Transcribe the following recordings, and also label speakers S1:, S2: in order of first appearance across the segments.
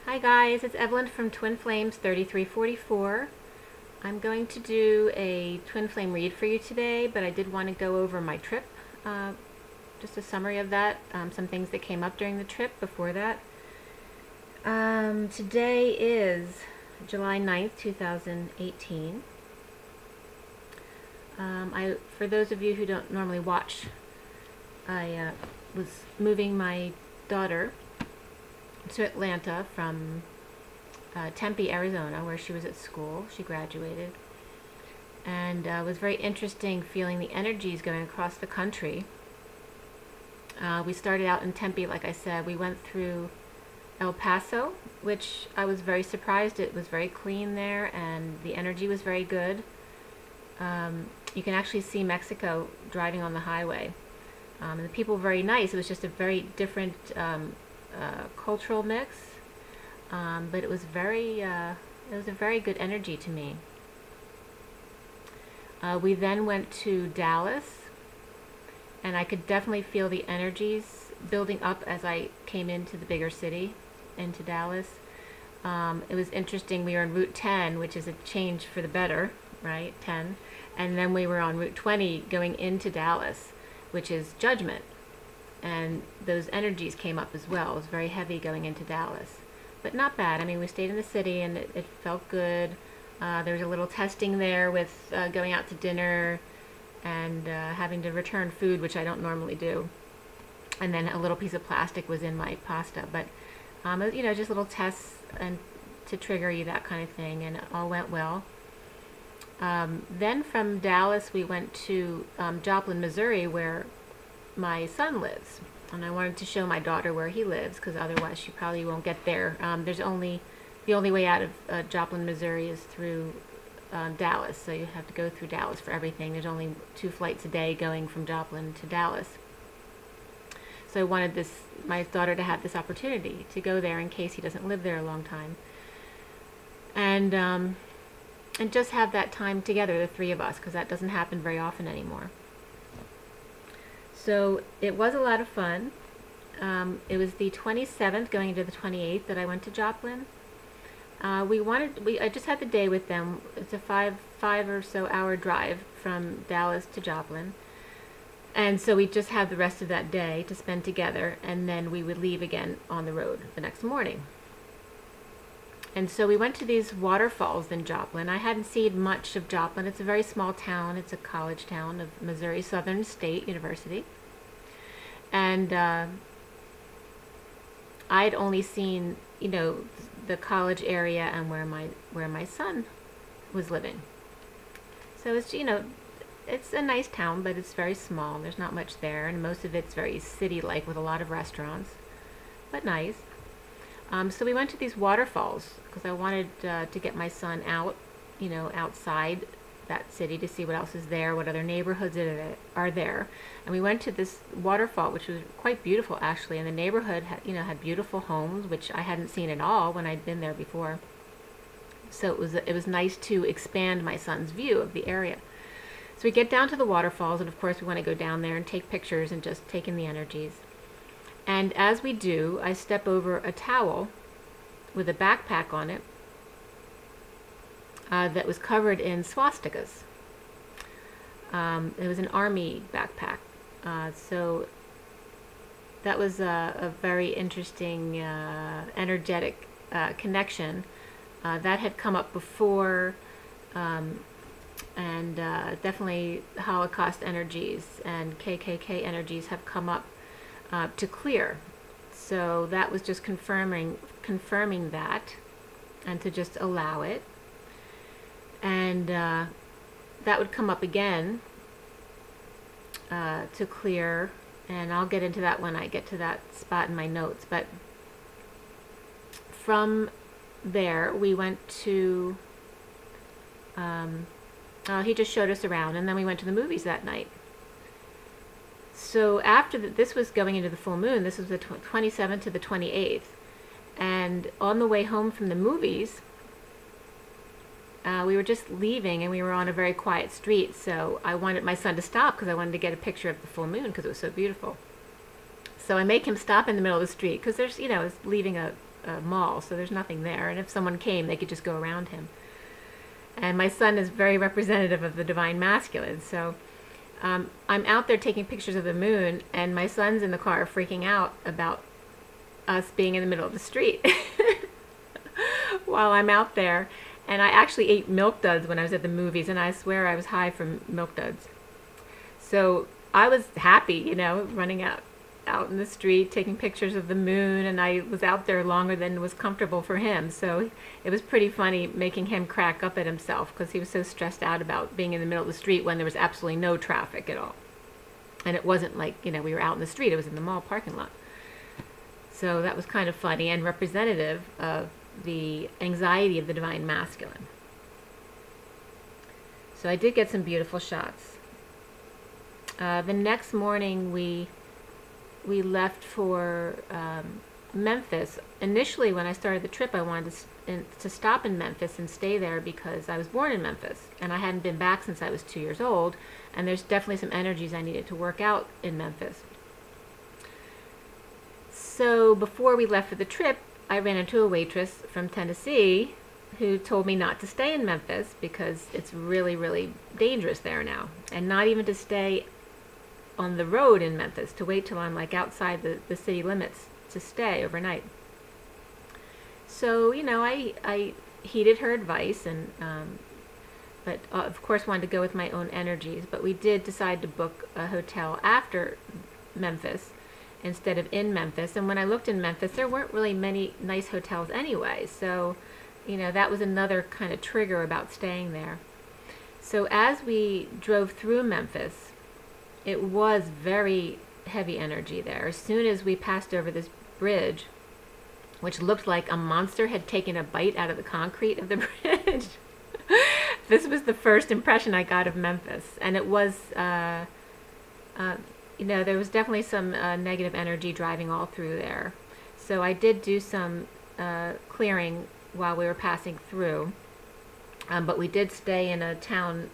S1: Hi guys, it's Evelyn from Twin Flames 3344. I'm going to do a Twin Flame read for you today, but I did want to go over my trip, just a summary of that, some things that came up during the trip before that. Today is July 9th, 2018. For those of you who don't normally watch, I was moving my daughter to Atlanta from Tempe, Arizona, where she was at school. She graduated, and it was very interesting feeling the energies going across the country. We started out in Tempe, like I said. We went through El Paso, which I was very surprised. It was very clean there, and the energy was very good. You can actually see Mexico driving on the highway. And the people were very nice. It was just a very different cultural mix, but it was a very good energy to me. We then went to Dallas, and I could definitely feel the energies building up as I came into the bigger city, into Dallas. It was interesting. We were on Route 10, which is a change for the better, right? 10. And then we were on Route 20 going into Dallas, which is judgment. And those energies came up as well. It was very heavy going into Dallas, but not bad. I mean, we stayed in the city, and it felt good. There was a little testing there with going out to dinner and having to return food, which I don't normally do. And then a little piece of plastic was in my pasta, but you know, just little tests and to trigger you, that kind of thing, and it all went well. Then from Dallas we went to Joplin, Missouri, where my son lives, and I wanted to show my daughter where he lives, because otherwise she probably won't get there. The only way out of Joplin, Missouri is through Dallas, so you have to go through Dallas for everything. There's only 2 flights a day going from Joplin to Dallas. So I wanted my daughter to have this opportunity to go there in case he doesn't live there a long time, and just have that time together, the 3 of us, because that doesn't happen very often anymore. So it was a lot of fun. It was the 27th going into the 28th that I went to Joplin. I just had the day with them. It's a five or so hour drive from Dallas to Joplin. And so we just had the rest of that day to spend together, and then we would leave again on the road the next morning. And so we went to these waterfalls in Joplin. I hadn't seen much of Joplin. It's a very small town. It's a college town of Missouri Southern State University. And I'd only seen, you know, the college area and where my son was living. So it's, you know, it's a nice town, but it's very small. There's not much there, and most of it's very city-like with a lot of restaurants, but nice. So we went to these waterfalls because I wanted to get my son out, you know, outside that city to see what else is there, what other neighborhoods are there. And we went to this waterfall, which was quite beautiful actually, and the neighborhood had beautiful homes, which I hadn't seen at all when I'd been there before. So it was nice to expand my son's view of the area. So we get down to the waterfalls, and of course we want to go down there and take pictures and just take in the energies. And as we do, I step over a towel with a backpack on it that was covered in swastikas. It was an army backpack. So that was a very interesting, energetic connection. That had come up before, and definitely Holocaust energies and KKK energies have come up to clear. So that was just confirming that, and to just allow it. And that would come up again to clear, and I'll get into that when I get to that spot in my notes. But from there we went to he just showed us around, and then we went to the movies that night. So after this was going into the full moon. This was the 27th to the 28th, and on the way home from the movies, we were just leaving, and we were on a very quiet street, so I wanted my son to stop because I wanted to get a picture of the full moon because it was so beautiful. So I make him stop in the middle of the street because there's, you know, it's leaving a a mall, so there's nothing there. And if someone came, they could just go around him. And my son is very representative of the Divine Masculine. So I'm out there taking pictures of the moon, and my son's in the car freaking out about us being in the middle of the street while I'm out there. And I actually ate Milk Duds when I was at the movies, and I swear I was high from Milk Duds. So I was happy, you know, running out in the street, taking pictures of the moon, and I was out there longer than was comfortable for him. So it was pretty funny making him crack up at himself because he was so stressed out about being in the middle of the street when there was absolutely no traffic at all. And it wasn't like, you know, we were out in the street, it was in the mall parking lot. So that was kind of funny and representative of the anxiety of the Divine Masculine. So I did get some beautiful shots. The next morning we left for Memphis. Initially, when I started the trip, I wanted to stop in Memphis and stay there because I was born in Memphis and I hadn't been back since I was 2 years old, and there's definitely some energies I needed to work out in Memphis. So before we left for the trip, I ran into a waitress from Tennessee who told me not to stay in Memphis because it's really, really dangerous there now, and not even to stay on the road in Memphis, to wait till I'm like outside the city limits to stay overnight. So, you know, I heeded her advice, and but of course wanted to go with my own energies. But we did decide to book a hotel after Memphis instead of in Memphis. And when I looked in Memphis, there weren't really many nice hotels anyway. So, you know, that was another kind of trigger about staying there. So as we drove through Memphis, it was very heavy energy there. As soon as we passed over this bridge, which looked like a monster had taken a bite out of the concrete of the bridge. This was the first impression I got of Memphis. And it was, you know, there was definitely some negative energy driving all through there. So I did do some clearing while we were passing through. But we did stay in a town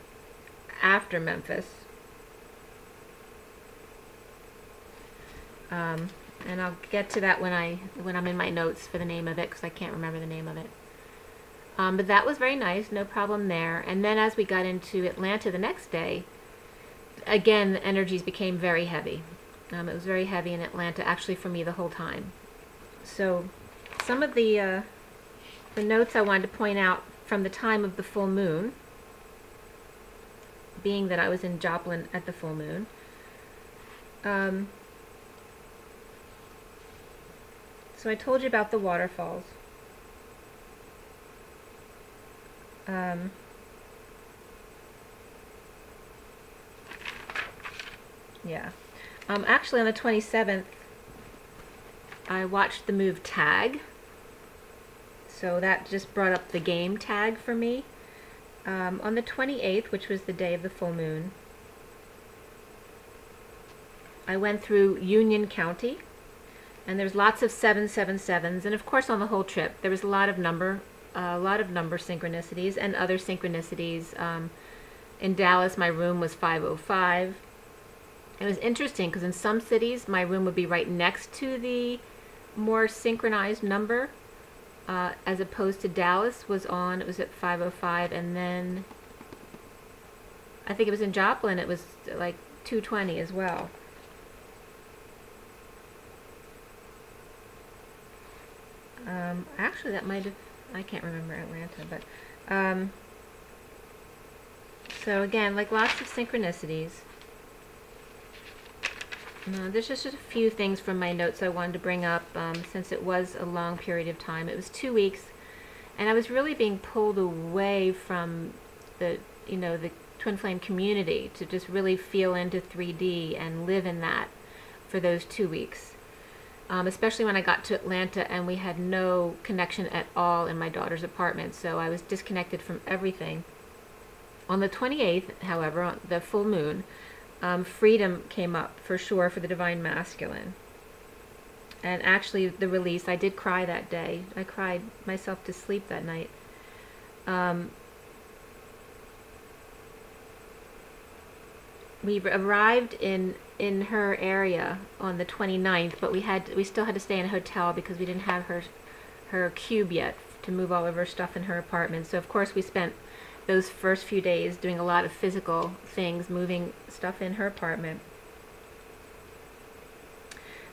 S1: after Memphis. And I'll get to that when I'm in my notes for the name of it, because I can't remember the name of it. But that was very nice, no problem there. And then as we got into Atlanta the next day, again, the energies became very heavy. It was very heavy in Atlanta, actually for me the whole time. So some of the notes I wanted to point out from the time of the full moon, being that I was in Joplin at the full moon. So I told you about the waterfalls. Yeah. Actually, on the 27th, I watched the move tag. So that just brought up the game tag for me. On the 28th, which was the day of the full moon, I went through Union County. And there's lots of 777s, and of course on the whole trip there was a lot of number synchronicities and other synchronicities. In Dallas, my room was 505. It was interesting because in some cities my room would be right next to the more synchronized number, as opposed to Dallas was at 505, and then I think it was in Joplin it was like 220 as well. Actually, that might have, I can't remember Atlanta, but, so again, like lots of synchronicities. There's just a few things from my notes I wanted to bring up, since it was a long period of time. It was 2 weeks, and I was really being pulled away from the, you know, the Twin Flame community to just really feel into 3D and live in that for those 2 weeks. Especially when I got to Atlanta and we had no connection at all in my daughter's apartment, so I was disconnected from everything. On the 28th, however, on the full moon, freedom came up for sure for the Divine Masculine. And actually the release, I did cry that day. I cried myself to sleep that night. We arrived in her area on the 29th, but we still had to stay in a hotel because we didn't have her her cube yet to move all of her stuff in her apartment. So of course we spent those first few days doing a lot of physical things, moving stuff in her apartment.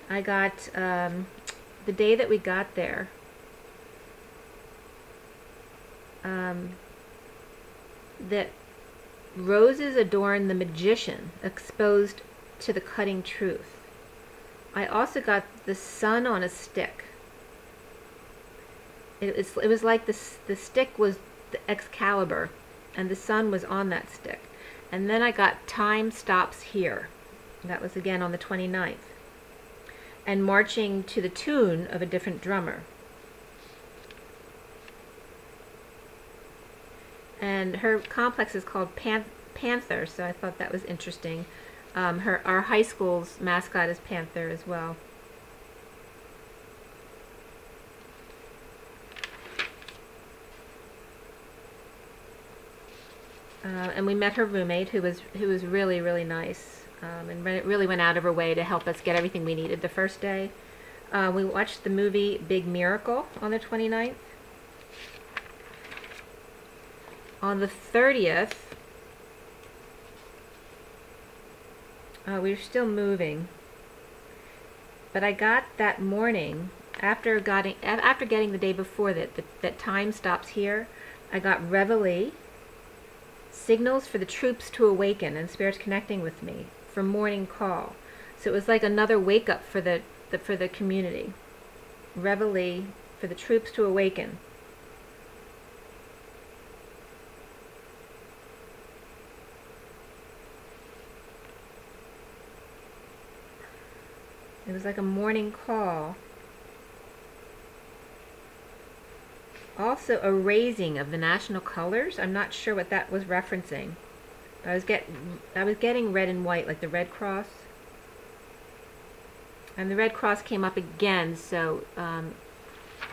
S1: I got, the day that we got there, that roses adorn the magician exposed to the cutting truth. I also got the sun on a stick. It was like the stick was the Excalibur, and the sun was on that stick. And then I got time stops here. That was again on the 29th. And marching to the tune of a different drummer. And her complex is called Panther, so I thought that was interesting. Our high school's mascot is Panther as well. And we met her roommate, who was really, really nice, and really went out of her way to help us get everything we needed the first day. We watched the movie Big Miracle on the 29th. On the 30th, we were still moving, but I got that morning, after getting the day before that time stops here, I got Reveille, signals for the troops to awaken and spirits connecting with me for morning call. So it was like another wake up for the community. Reveille for the troops to awaken. It was like a morning call. Also a raising of the national colors. I'm not sure what that was referencing. But I was getting red and white, like the Red Cross. And the Red Cross came up again, so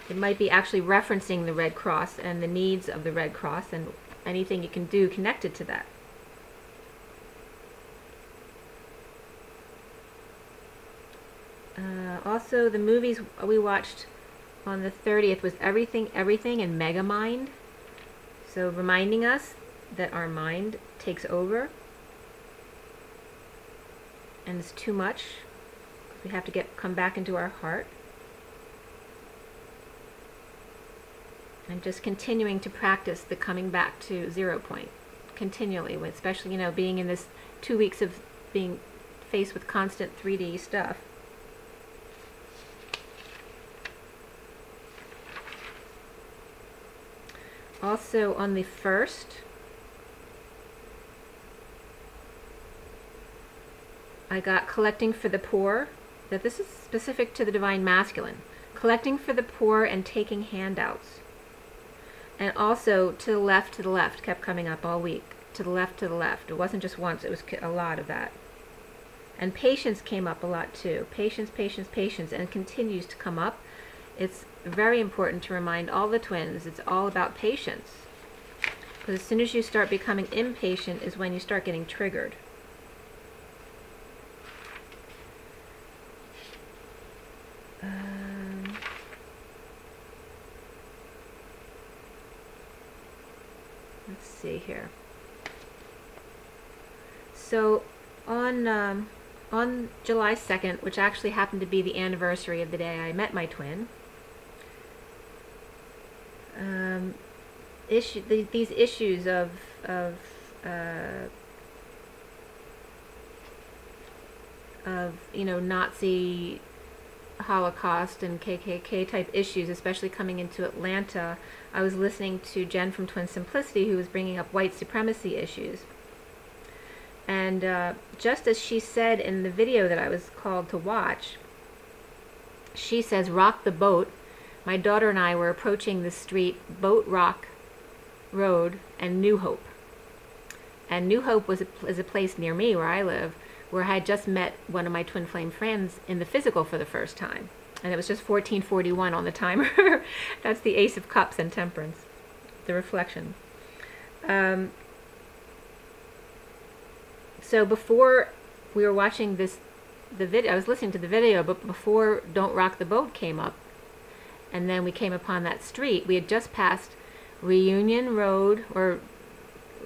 S1: it might be actually referencing the Red Cross and the needs of the Red Cross and anything you can do connected to that. Also, the movies we watched on the 30th was Everything, and Megamind. So reminding us that our mind takes over and it's too much. We have to come back into our heart. And just continuing to practice the coming back to 0 point continually, especially, being in this 2 weeks of being faced with constant 3D stuff. Also on the 1st, I got Collecting for the Poor, that this is specific to the Divine Masculine. Collecting for the poor and taking handouts. And also to the left, kept coming up all week. To the left. It wasn't just once, it was a lot of that. And patience came up a lot too. Patience, and continues to come up. It's very important to remind all the twins it's all about patience. Because as soon as you start becoming impatient is when you start getting triggered. Let's see here. So on July 2nd, which actually happened to be the anniversary of the day I met my twin, these issues of Nazi Holocaust and KKK type issues, especially coming into Atlanta. I was listening to Jen from Twin Simplicity, who was bringing up white supremacy issues. And just as she said in the video that I was called to watch, she says, "Rock the boat." My daughter and I were approaching the street, Boat Rock Road and New Hope. And New Hope is a place near me where I live, where I had just met one of my twin flame friends in the physical for the first time. And it was just 1441 on the timer. That's the Ace of Cups and Temperance, the reflection. So before we were watching the video, I was listening to the video, but before Don't Rock the Boat came up, and then we came upon that street. We had just passed Reunion Road, or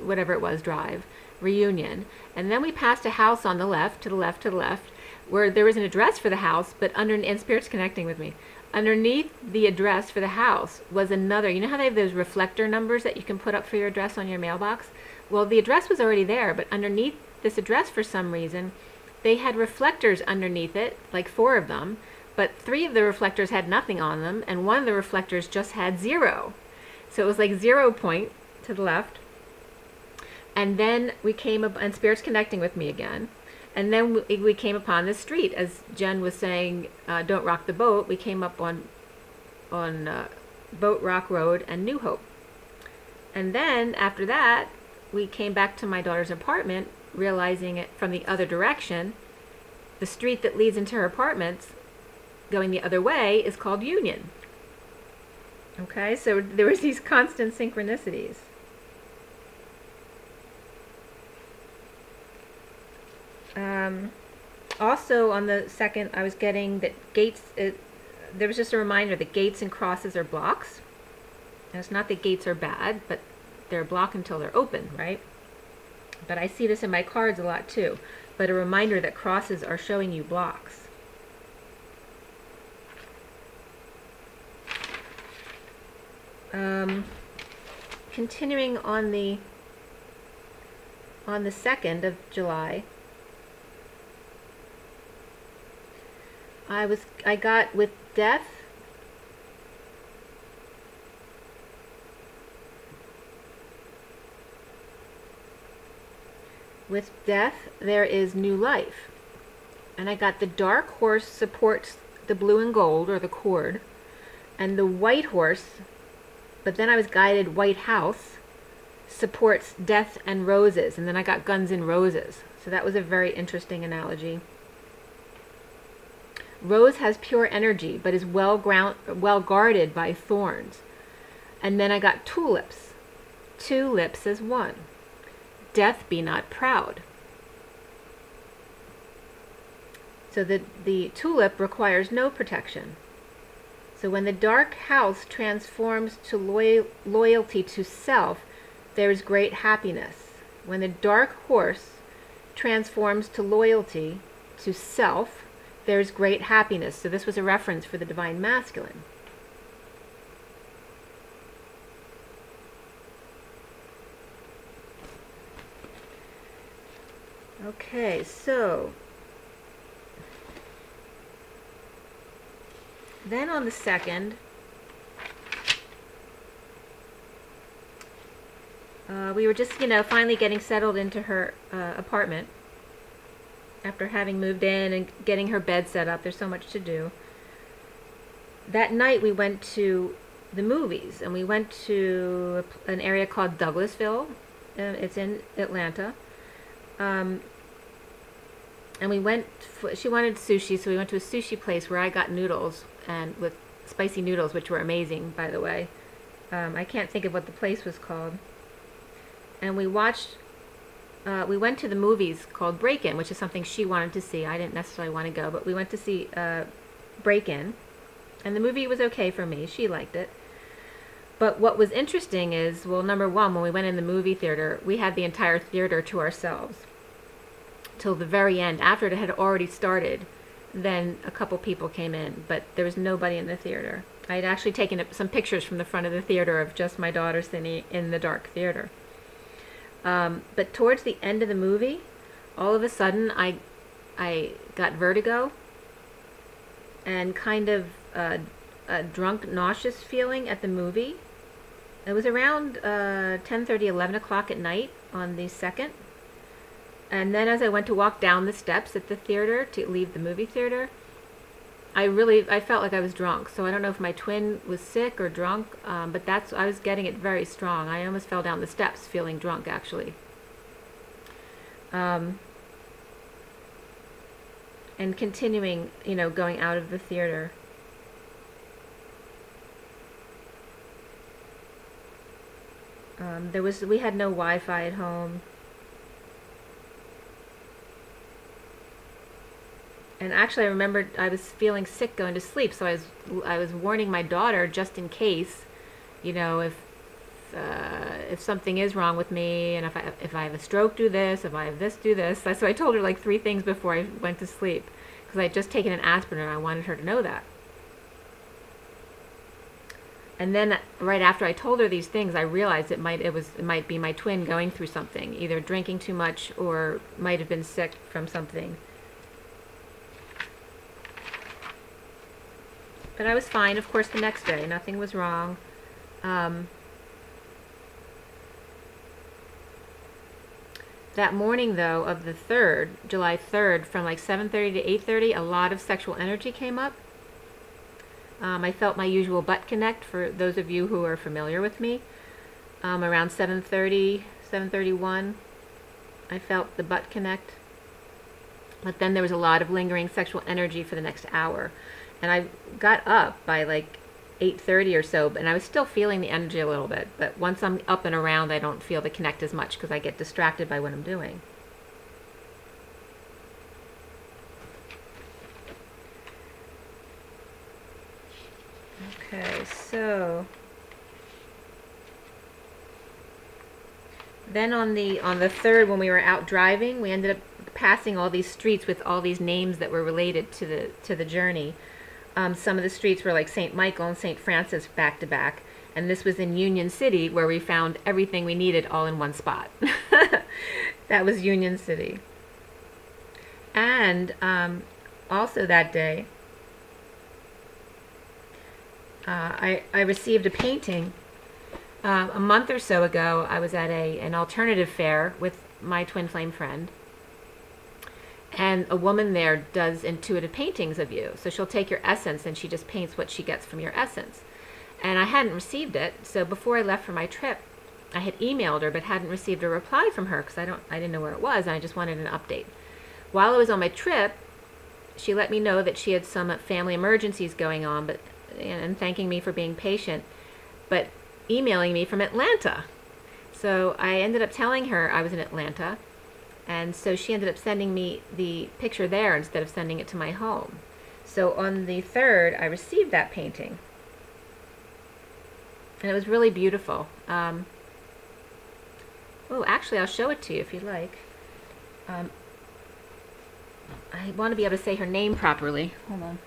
S1: whatever it was, Drive, Reunion, and then we passed a house on the left, to the left, to the left, where there was an address for the house, but and Spirit's connecting with me. Underneath the address for the house was another, you know how they have those reflector numbers that you can put up for your address on your mailbox? Well, the address was already there, but underneath this address, for some reason, they had reflectors underneath it, like 4 of them, but 3 of the reflectors had nothing on them, and 1 of the reflectors just had 0. So it was like 0 point to the left. And then we came up, and Spirit's connecting with me again. And then we came upon the street, as Jen was saying, don't rock the boat. We came up on Boat Rock Road and New Hope. And then after that, we came back to my daughter's apartment, realizing it from the other direction. The street that leads into her apartments, going the other way, is called Union. Okay, so there was these constant synchronicities. Also on the 2nd, I was getting that gates, there was just a reminder that gates and crosses are blocks. And it's not that gates are bad, but they're a block until they're open, right? But I see this in my cards a lot too. But a reminder that crosses are showing you blocks. Continuing on the 2nd of July, I got with death, there is new life. And I got the dark horse supports the blue and gold, or the cord, and the white horse, but then I was guided white house, supports death and roses, and then I got guns and roses. So that was a very interesting analogy. Rose has pure energy, but is well guarded by thorns. And then I got tulips. 2 lips as 1. Death be not proud. So the tulip requires no protection. So when the dark house transforms to loyalty to self, there is great happiness. When the dark horse transforms to loyalty to self, there's great happiness. So this was a reference for the Divine Masculine. Okay, so then on the 2nd, we were just, finally getting settled into her apartment. After having moved in and getting her bed set up, there's so much to do. That night we went to the movies, and we went to an area called Douglasville. It's in Atlanta. And we went, she wanted sushi, so we went to a sushi place where I got noodles, and with spicy noodles, which were amazing, by the way. I can't think of what the place was called. And we watched we went to the movies called Break-In, which is something she wanted to see. I didn't necessarily want to go, but we went to see Break-In, and the movie was okay for me. She liked it. But what was interesting is, well, number one, when we went in the movie theater, we had the entire theater to ourselves till the very end. After it had already started, then a couple people came in, but there was nobody in the theater. I had actually taken some pictures from the front of the theater of just my daughter sitting in the dark theater. But towards the end of the movie, all of a sudden I got vertigo and kind of a drunk, nauseous feeling at the movie. It was around 10:30, 11 o'clock at night on the 2nd. And then as I went to walk down the steps at the theater to leave the movie theater, I felt like I was drunk. So I don't know if my twin was sick or drunk, but I was getting it very strong. I almost fell down the steps feeling drunk, actually. And continuing, going out of the theater. We had no Wi-Fi at home. And actually, I remembered I was feeling sick going to sleep, so I was warning my daughter just in case, you know, if something is wrong with me, and if I have a stroke, do this. If I have this, do this. So I told her like 3 things before I went to sleep, because I had just taken an aspirin and I wanted her to know that. And then right after I told her these things, I realized it might be my twin going through something, either drinking too much or might have been sick from something. But I was fine, of course, the next day. Nothing was wrong. That morning, though, of the 3rd, July 3rd, from like 7:30 to 8:30, a lot of sexual energy came up. I felt my usual butt connect, for those of you who are familiar with me. Around 7:30, 7:31, I felt the butt connect. But then there was a lot of lingering sexual energy for the next hour. And I got up by like 8:30 or so, and I was still feeling the energy a little bit. But once I'm up and around, I don't feel the connect as much because I get distracted by what I'm doing. Okay, so then on the 3rd, when we were out driving, we ended up passing all these streets with all these names that were related to the journey. Some of the streets were like St. Michael and St. Francis back to back, and this was in Union City, where we found everything we needed all in one spot. That was Union City. And also that day, I received a painting. A month or so ago, I was at an alternative fair with my twin flame friend. And a woman there does intuitive paintings of you. So she'll take your essence and she just paints what she gets from your essence. And I hadn't received it, so before I left for my trip, I had emailed her but hadn't received a reply from her because I didn't know where it was, and I just wanted an update. While I was on my trip, she let me know that she had some family emergencies going on, and thanking me for being patient, but emailing me from Atlanta. So I ended up telling her I was in Atlanta. And so she ended up sending me the picture there instead of sending it to my home. So on the 3rd, I received that painting. And it was really beautiful. Oh, actually, I'll show it to you if you'd like. I want to be able to say her name properly. Hold on.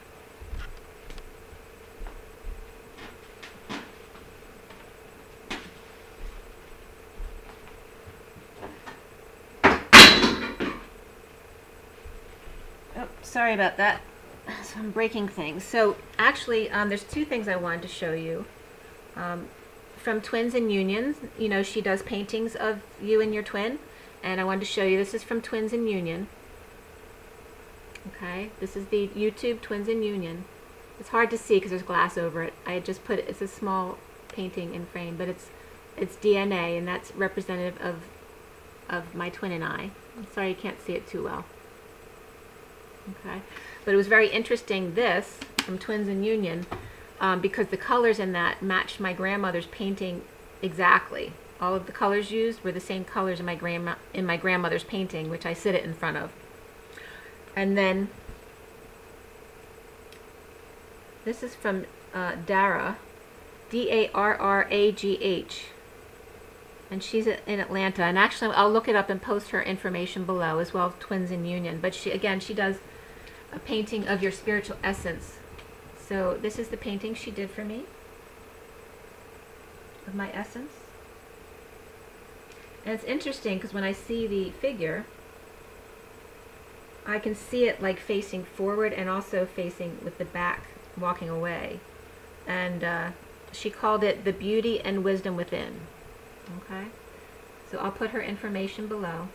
S1: Sorry about that. So I'm breaking things. So actually, there's 2 things I wanted to show you. From Twins and Unions, you know, she does paintings of you and your twin. And I wanted to show you, this is from Twins and Union. Okay, this is the YouTube Twins and Union. It's hard to see because there's glass over it. I just put it, it's a small painting in frame, but it's DNA, and that's representative of my twin and I. I'm sorry you can't see it too well. Okay, but it was very interesting, this from Twins and Union, because the colors in that matched my grandmother's painting exactly. All of the colors used were the same colors in my grandmother's painting, which I sit it in front of. And then this is from DARRAGH, D-A-R-R-A-G-H. And she's in Atlanta. And actually, I'll look it up and post her information below, as well as Twins in Union. But she does a painting of your spiritual essence. So this is the painting she did for me of my essence. And it's interesting because when I see the figure, I can see it like facing forward and also facing with the back, walking away. And she called it the beauty and wisdom within. Okay, so I'll put her information below.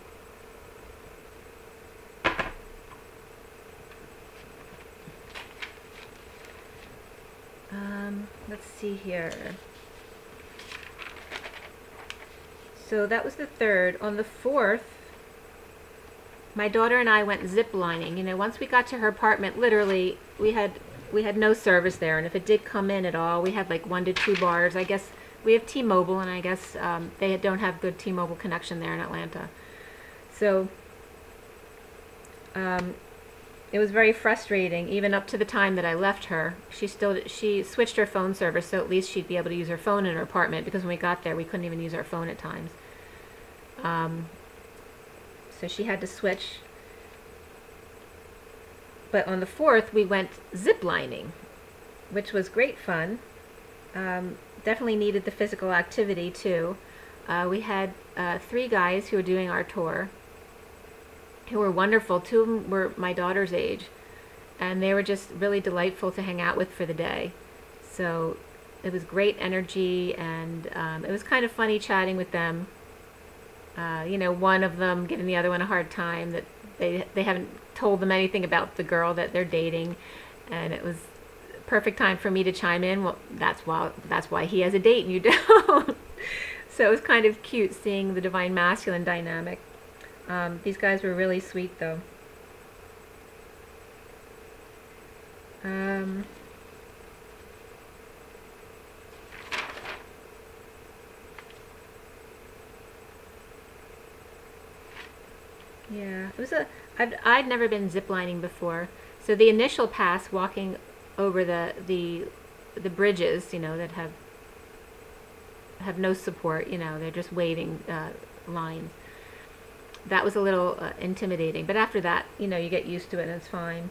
S1: Let's see here. So that was the 3rd. On the 4th, my daughter and I went zip lining. You know, once we got to her apartment, literally, we had no service there, and if it did come in at all, we had like 1 to 2 bars. I guess we have T-Mobile, and I guess they don't have good T-Mobile connection there in Atlanta. So it was very frustrating, even up to the time that I left her. She switched her phone service, so at least she'd be able to use her phone in her apartment, because when we got there, we couldn't even use our phone at times. So she had to switch. But on the 4th, we went zip-lining, which was great fun. Definitely needed the physical activity, too. We had 3 guys who were doing our tour, who were wonderful. 2 of them were my daughter's age, and they were just really delightful to hang out with for the day. So it was great energy, and it was kind of funny chatting with them. You know, one of them giving the other one a hard time that they haven't told them anything about the girl that they're dating, and it was a perfect time for me to chime in. Well, that's why he has a date and you don't. So it was kind of cute seeing the divine masculine dynamic. These guys were really sweet, though. Yeah, it was I'd never been ziplining before, so the initial pass, walking over the bridges, you know, that have no support, you know, they're just waving lines. That was a little intimidating, but after that, you know, you get used to it and it's fine.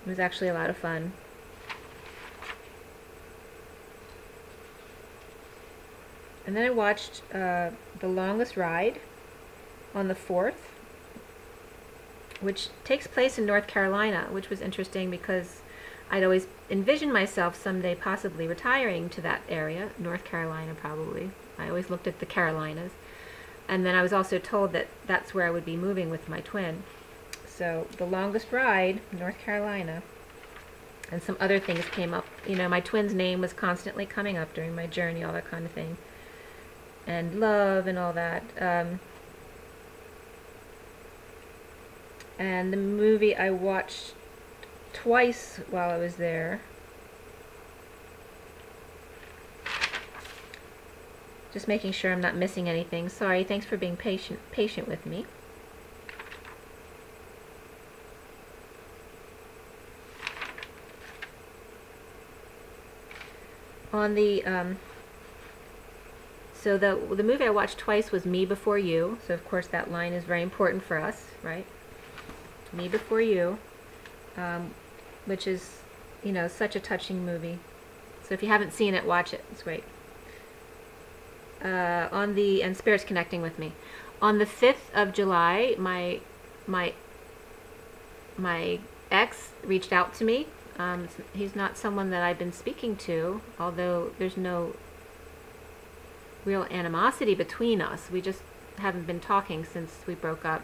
S1: It was actually a lot of fun. And then I watched The Longest Ride on the 4th, which takes place in North Carolina, which was interesting because I'd always envisioned myself someday possibly retiring to that area, North Carolina probably. I always looked at the Carolinas. And then I was also told that that's where I would be moving with my twin. So The Longest Ride, North Carolina. And some other things came up. You know, my twin's name was constantly coming up during my journey, all that kind of thing. And love and all that. And the movie I watched twice while I was there. Just making sure I'm not missing anything. Sorry, thanks for being patient with me. On the so the movie I watched twice was Me Before You. So of course that line is very important for us, right? Me Before You, which is, you know, such a touching movie. So if you haven't seen it, watch it. It's great. And Spirit's connecting with me. On the 5th of July, my ex reached out to me. He's not someone that I've been speaking to, although there's no real animosity between us. We just haven't been talking since we broke up.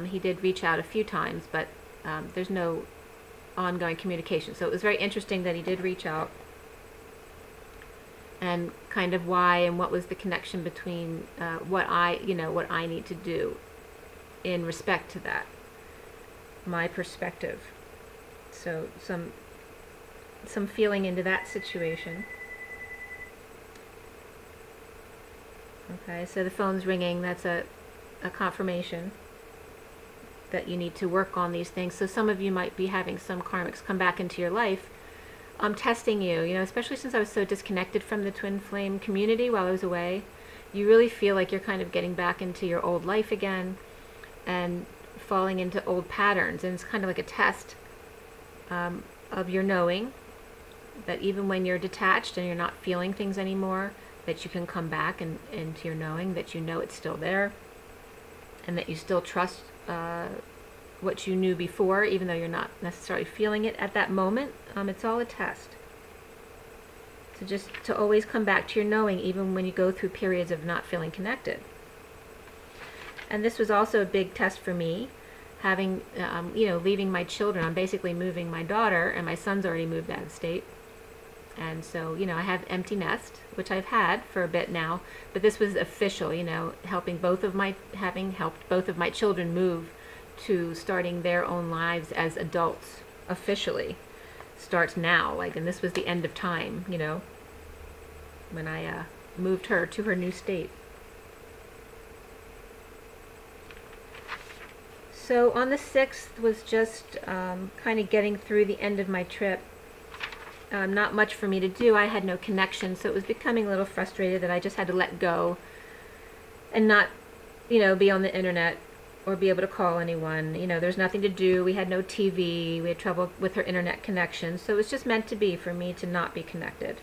S1: He did reach out a few times, but there's no ongoing communication. So it was very interesting that he did reach out, and kind of why and what was the connection between what I need to do in respect to that, my perspective. So some feeling into that situation. Okay, so the phone's ringing. That's a confirmation that you need to work on these things. So some of you might be having some karmics come back into your life, testing you, you know, especially since I was so disconnected from the twin flame community while I was away. You really feel like you're kind of getting back into your old life again and falling into old patterns, and it's kind of like a test of your knowing that even when you're detached and you're not feeling things anymore, that you can come back into your knowing, that you know it's still there, and that you still trust what you knew before, even though you're not necessarily feeling it at that moment. It's all a test. So just to always come back to your knowing, even when you go through periods of not feeling connected. And this was also a big test for me, having, you know, leaving my children. I'm basically moving my daughter, and my son's already moved out of state. And so, you know, I have empty nest, which I've had for a bit now, but this was official, you know, having helped both of my children move to starting their own lives as adults officially starts now. Like, and this was the end of time, you know, when I moved her to her new state. So on the 6th was just kind of getting through the end of my trip. Not much for me to do. I had no connection, so it was becoming a little frustrated that I just had to let go and not, be on the internet or be able to call anyone. There's nothing to do. We had no TV. We had trouble with her internet connection, so it was just meant to be for me to not be connected.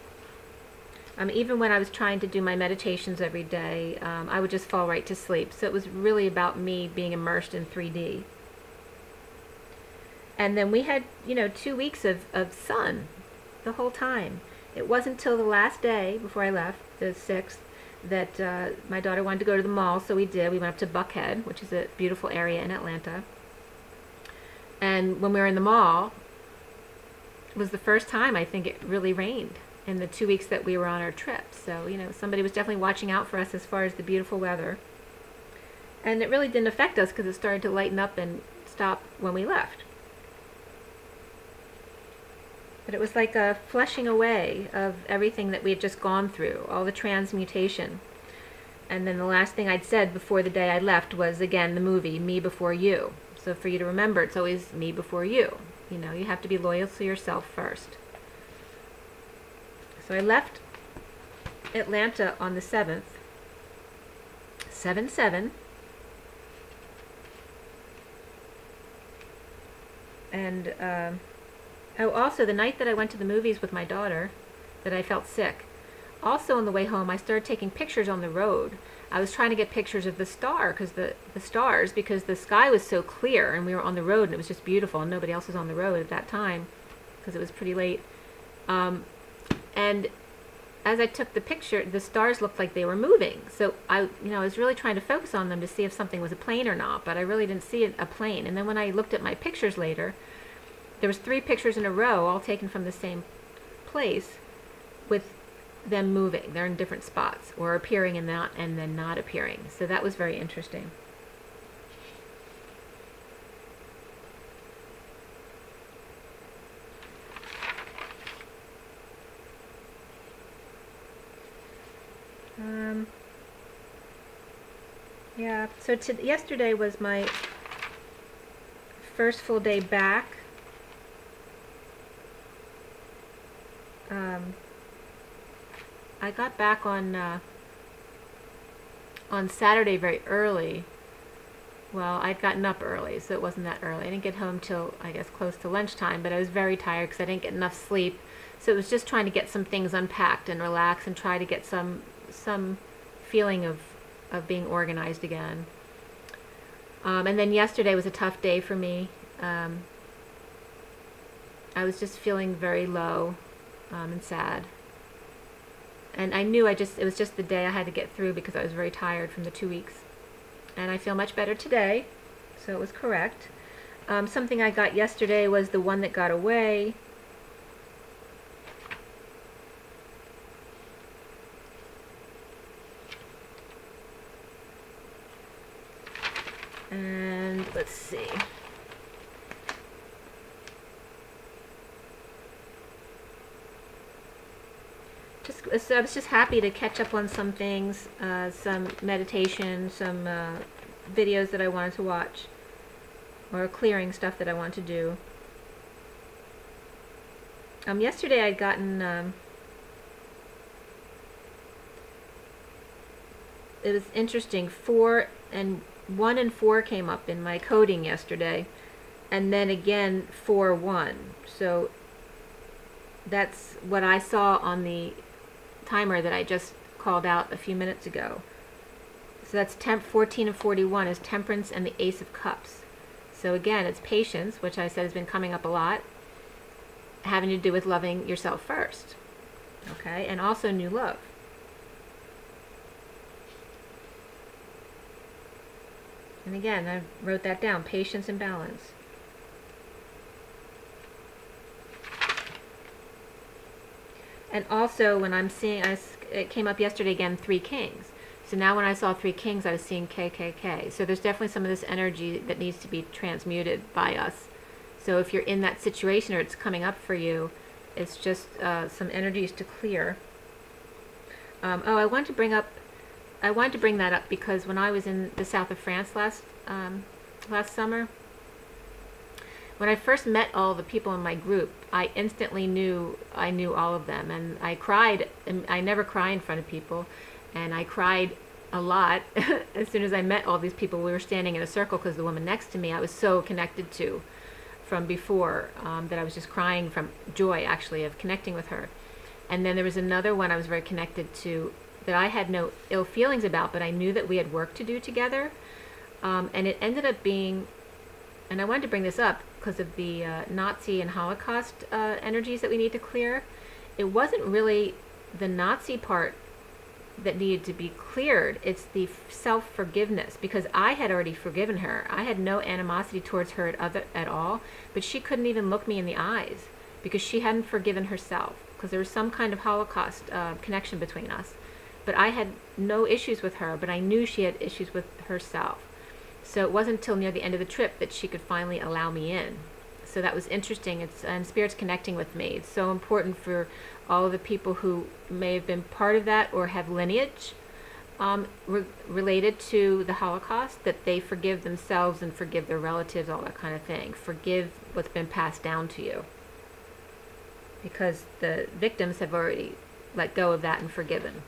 S1: Even when I was trying to do my meditations every day, I would just fall right to sleep. So it was really about me being immersed in 3D. And then we had, 2 weeks of sun the whole time. It wasn't till the last day before I left, the 6th, that my daughter wanted to go to the mall, so we did. We went up to Buckhead, which is a beautiful area in Atlanta. And when we were in the mall, it was the first time I think it really rained in the 2 weeks that we were on our trip. So, somebody was definitely watching out for us as far as the beautiful weather. And it really didn't affect us because it started to lighten up and stop when we left. But it was like a flushing away of everything that we had just gone through, all the transmutation. And then the last thing I'd said before the day I left was, again, the movie, Me Before You. So for you to remember, it's always me before you. You have to be loyal to yourself first. So I left Atlanta on the 7th, 7/7. And, also, the night that I went to the movies with my daughter, that I felt sick, also on the way home, I started taking pictures on the road. I was trying to get pictures of the stars, because the sky was so clear, and we were on the road, and it was just beautiful, and nobody else was on the road at that time, because it was pretty late. And as I took the picture, the stars looked like they were moving. So I was really trying to focus on them to see if something was a plane or not, but I really didn't see a plane. And then when I looked at my pictures later, there was 3 pictures in a row, all taken from the same place, with them moving. They're in different spots, or appearing and then not appearing. So that was very interesting. Yeah, so yesterday was my first full day back. I got back on Saturday very early. Well, I'd gotten up early, so it wasn't that early. I didn't get home till, I guess, close to lunchtime, but I was very tired because I didn't get enough sleep. So it was just trying to get some things unpacked and relax and try to get some feeling of being organized again. And then yesterday was a tough day for me. I was just feeling very low and sad. And I knew it was just the day I had to get through because I was very tired from the 2 weeks. And I feel much better today, so it was correct. Something I got yesterday was the one that got away. And let's see. So I was just happy to catch up on some things, some meditation, some videos that I wanted to watch, or clearing stuff that I wanted to do. Yesterday I'd gotten, it was interesting, 1 and 4 came up in my coding yesterday, and then again 4-1. So that's what I saw on the timer that I just called out a few minutes ago. So that's 14 and 41 is Temperance and the Ace of Cups. So again, it's patience, which I said has been coming up a lot, having to do with loving yourself first. Okay, and also new love. And again, I wrote that down, patience and balance. And also, when I'm seeing, it came up yesterday again, 3 Kings. So now when I saw 3 Kings, I was seeing KKK. So there's definitely some of this energy that needs to be transmuted by us. So if you're in that situation or it's coming up for you, it's just some energies to clear. I wanted to bring that up because when I was in the south of France last summer. When I first met all the people in my group, I instantly knew I knew all of them, and I cried. And I never cry in front of people, and I cried a lot as soon as I met all these people. We were standing in a circle because the woman next to me I was so connected to from before, that I was just crying from joy, actually, of connecting with her. And then there was another one I was very connected to that I had no ill feelings about, but I knew that we had work to do together. And it ended up being, and I wanted to bring this up because of the Nazi and Holocaust energies that we need to clear. It wasn't really the Nazi part that needed to be cleared. It's the self-forgiveness, because I had already forgiven her. I had no animosity towards her at all, but she couldn't even look me in the eyes because she hadn't forgiven herself, because there was some kind of Holocaust connection between us. But I had no issues with her, but I knew she had issues with herself. So it wasn't until near the end of the trip that she could finally allow me in. So that was interesting. And Spirit's connecting with me. It's so important for all of the people who may have been part of that or have lineage related to the Holocaust, that they forgive themselves and forgive their relatives, all that kind of thing. Forgive what's been passed down to you, because the victims have already let go of that and forgiven.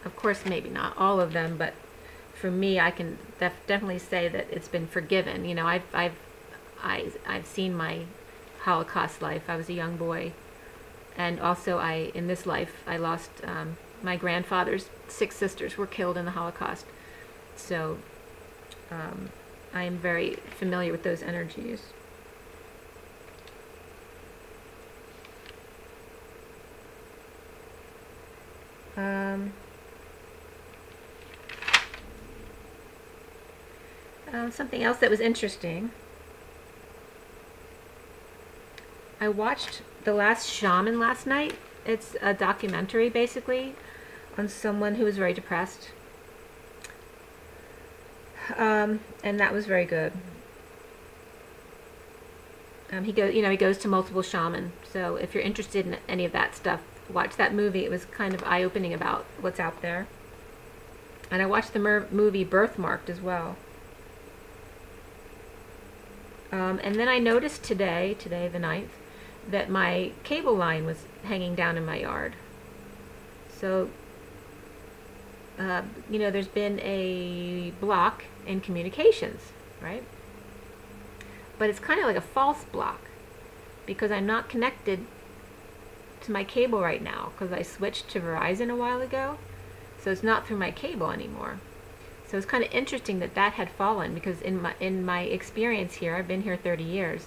S1: Of course, maybe not all of them, but for me, I can definitely say that it's been forgiven. You know, I've seen my Holocaust life. I was a young boy, and also in this life, I lost my grandfather's 6 sisters were killed in the Holocaust. So I am very familiar with those energies. Something else that was interesting. I watched The Last Shaman last night. It's a documentary, basically, on someone who was very depressed. And that was very good. He goes to multiple shamans. So if you're interested in any of that stuff, watch that movie. It was kind of eye-opening about what's out there. And I watched the movie Birthmarked as well. And then I noticed today the 9th, that my cable line was hanging down in my yard. So, there's been a block in communications, right? But it's kind of like a false block, because I'm not connected to my cable right now, because I switched to Verizon a while ago. So it's not through my cable anymore. So it's kind of interesting that had fallen, because in my experience here, I've been here 30 years,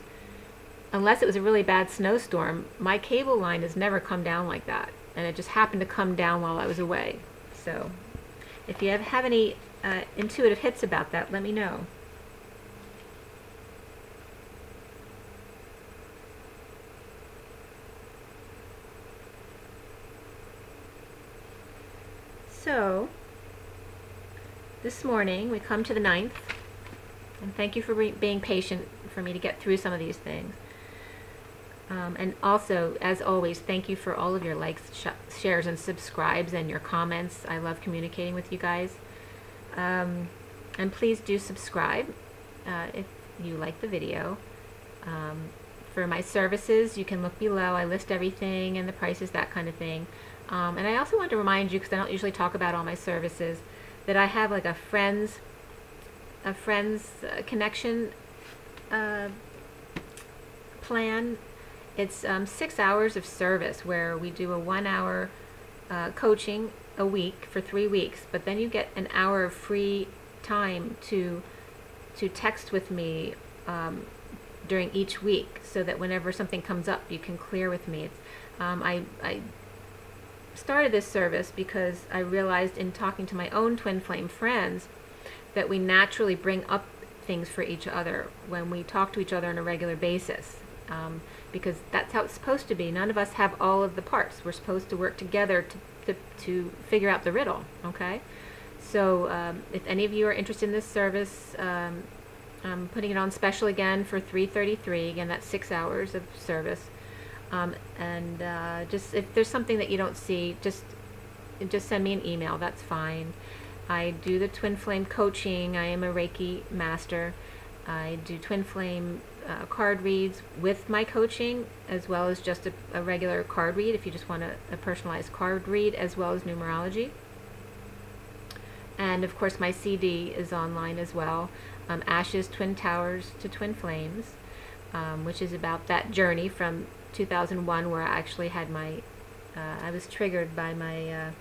S1: unless it was a really bad snowstorm, my cable line has never come down like that. And it just happened to come down while I was away. So if you have any intuitive hits about that, let me know. So this morning we come to the 9th, and thank you for being patient for me to get through some of these things. And also, as always, thank you for all of your likes, shares, and subscribes, and your comments. I love communicating with you guys. And please do subscribe if you like the video. For my services, you can look below. I list everything and the prices, that kind of thing. And I also want to remind you, because I don't usually talk about all my services, that I have like a friends connection plan. It's 6 hours of service where we do a 1-hour coaching a week for 3 weeks, but then you get an hour of free time to text with me during each week, so that whenever something comes up, you can clear with me. It's, I started this service because I realized in talking to my own twin flame friends that we naturally bring up things for each other when we talk to each other on a regular basis, because that's how it's supposed to be. None of us have all of the parts. We're supposed to work together to figure out the riddle, okay? So if any of you are interested in this service, I'm putting it on special again for $333. Again, that's 6 hours of service. Just if there's something that you don't see, just send me an email. That's fine. I do the twin flame coaching. I am a Reiki Master. I do twin flame card reads with my coaching, as well as just a regular card read if you just want a personalized card read, as well as numerology. And of course my CD is online as well, Ashes, Twin Towers to Twin Flames, which is about that journey from 2001 where I actually had my, I was triggered by my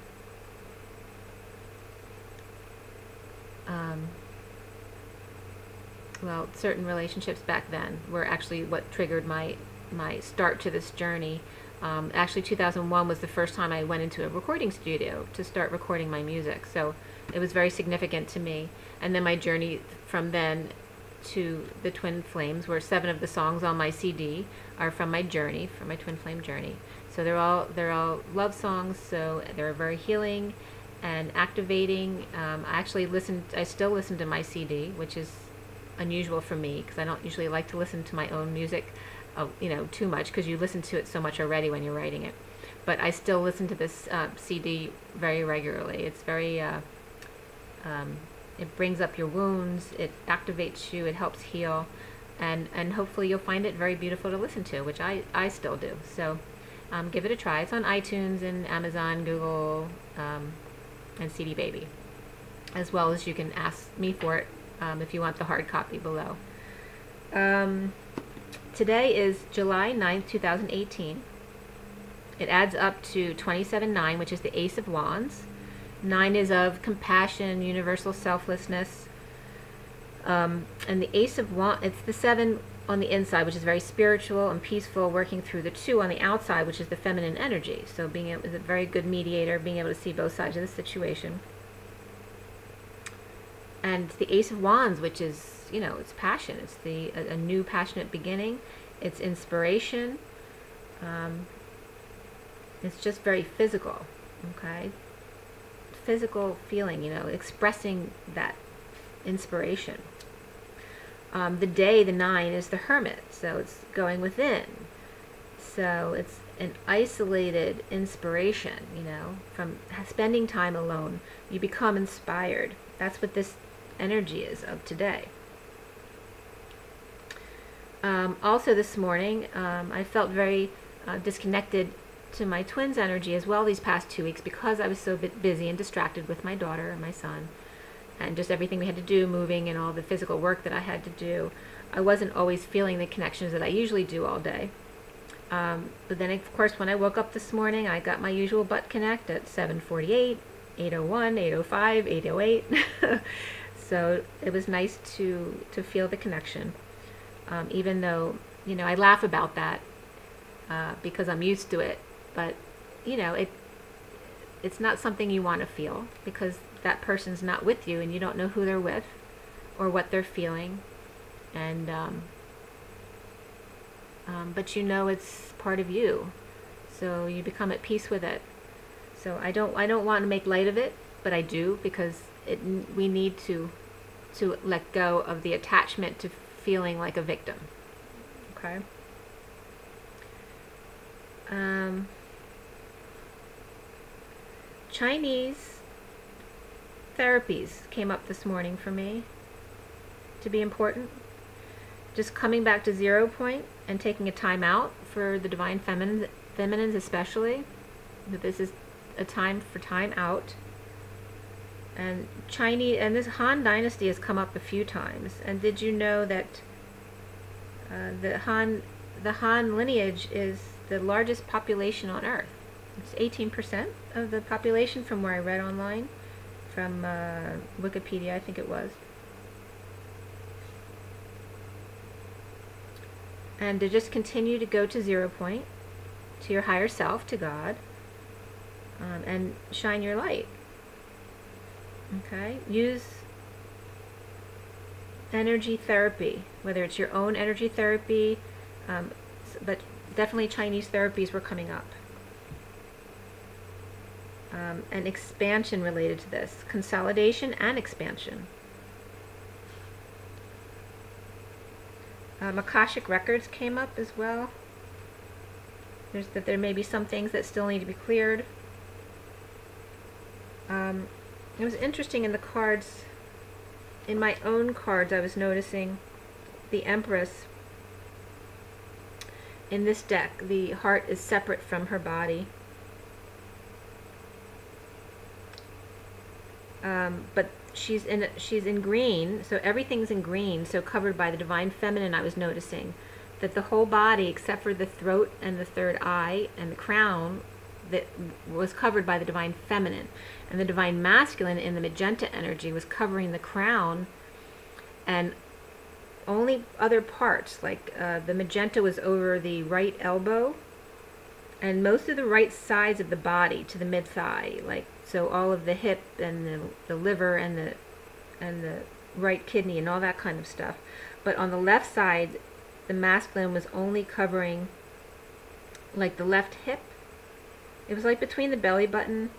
S1: well, certain relationships back then were actually what triggered my start to this journey. Actually 2001 was the first time I went into a recording studio to start recording my music, so it was very significant to me. And then my journey from then to the Twin Flames, where 7 of the songs on my CD are from my journey, from my Twin Flame journey. So they're all love songs, so they're very healing and activating. I still listen to my CD, which is unusual for me because I don't usually like to listen to my own music, too much, because you listen to it so much already when you're writing it. But I still listen to this CD very regularly. It's very, it brings up your wounds, it activates you, it helps heal, and hopefully you'll find it very beautiful to listen to, which I still do. So give it a try. It's on iTunes and Amazon, Google, and CD Baby, as well as you can ask me for it if you want the hard copy below. Today is July 9th, 2018. It adds up to 27-9, which is the Ace of Wands. 9 is of compassion, universal selflessness. And the Ace of Wands, it's the 7 on the inside, which is very spiritual and peaceful, working through the 2 on the outside, which is the feminine energy. So being able, is a very good mediator, being able to see both sides of the situation. And the Ace of Wands, which is, it's passion. It's a new passionate beginning. It's inspiration. It's just very physical, okay? Physical feeling, expressing that inspiration. The day, the 9, is the Hermit, so it's going within. So it's an isolated inspiration, from spending time alone. You become inspired. That's what this energy is of today. Also this morning, I felt very disconnected to my twins' energy as well these past 2 weeks because I was so busy and distracted with my daughter and my son and just everything we had to do, moving and all the physical work that I had to do. I wasn't always feeling the connections that I usually do all day. But then, of course, when I woke up this morning, I got my usual butt connect at 7:48, 8:01, 8:05, 8:08. So it was nice to feel the connection, even though, I laugh about that because I'm used to it. But, it's not something you want to feel because that person's not with you and you don't know who they're with or what they're feeling. And, but it's part of you. So you become at peace with it. So I don't want to make light of it, but I do because we need to let go of the attachment to feeling like a victim. Okay? Chinese therapies came up this morning for me to be important. Just coming back to 0 point and taking a time out for the divine feminines especially. That this is a time for time out. And this Han Dynasty has come up a few times. And did you know that the Han lineage is the largest population on Earth? It's 18% of the population from where I read online, from Wikipedia, I think it was. And to just continue to go to 0 point, to your higher self, to God, and shine your light. Okay? Use energy therapy, whether it's your own energy therapy, but definitely Chinese therapies were coming up. And expansion related to this. Consolidation and expansion. Akashic records came up as well. There may be some things that still need to be cleared. It was interesting in the cards, in my own cards, I was noticing the Empress. In this deck, the heart is separate from her body. But she's in green, so everything's in green, so covered by the Divine Feminine. I was noticing that the whole body, except for the throat and the third eye and the crown, that was covered by the Divine Feminine. And the Divine Masculine in the magenta energy was covering the crown, and only other parts, like the magenta was over the right elbow, and most of the right sides of the body to the mid-thigh, like, so all of the hip and the liver and the right kidney and all that kind of stuff. But on the left side, the masculine was only covering like the left hip. It was like between the belly button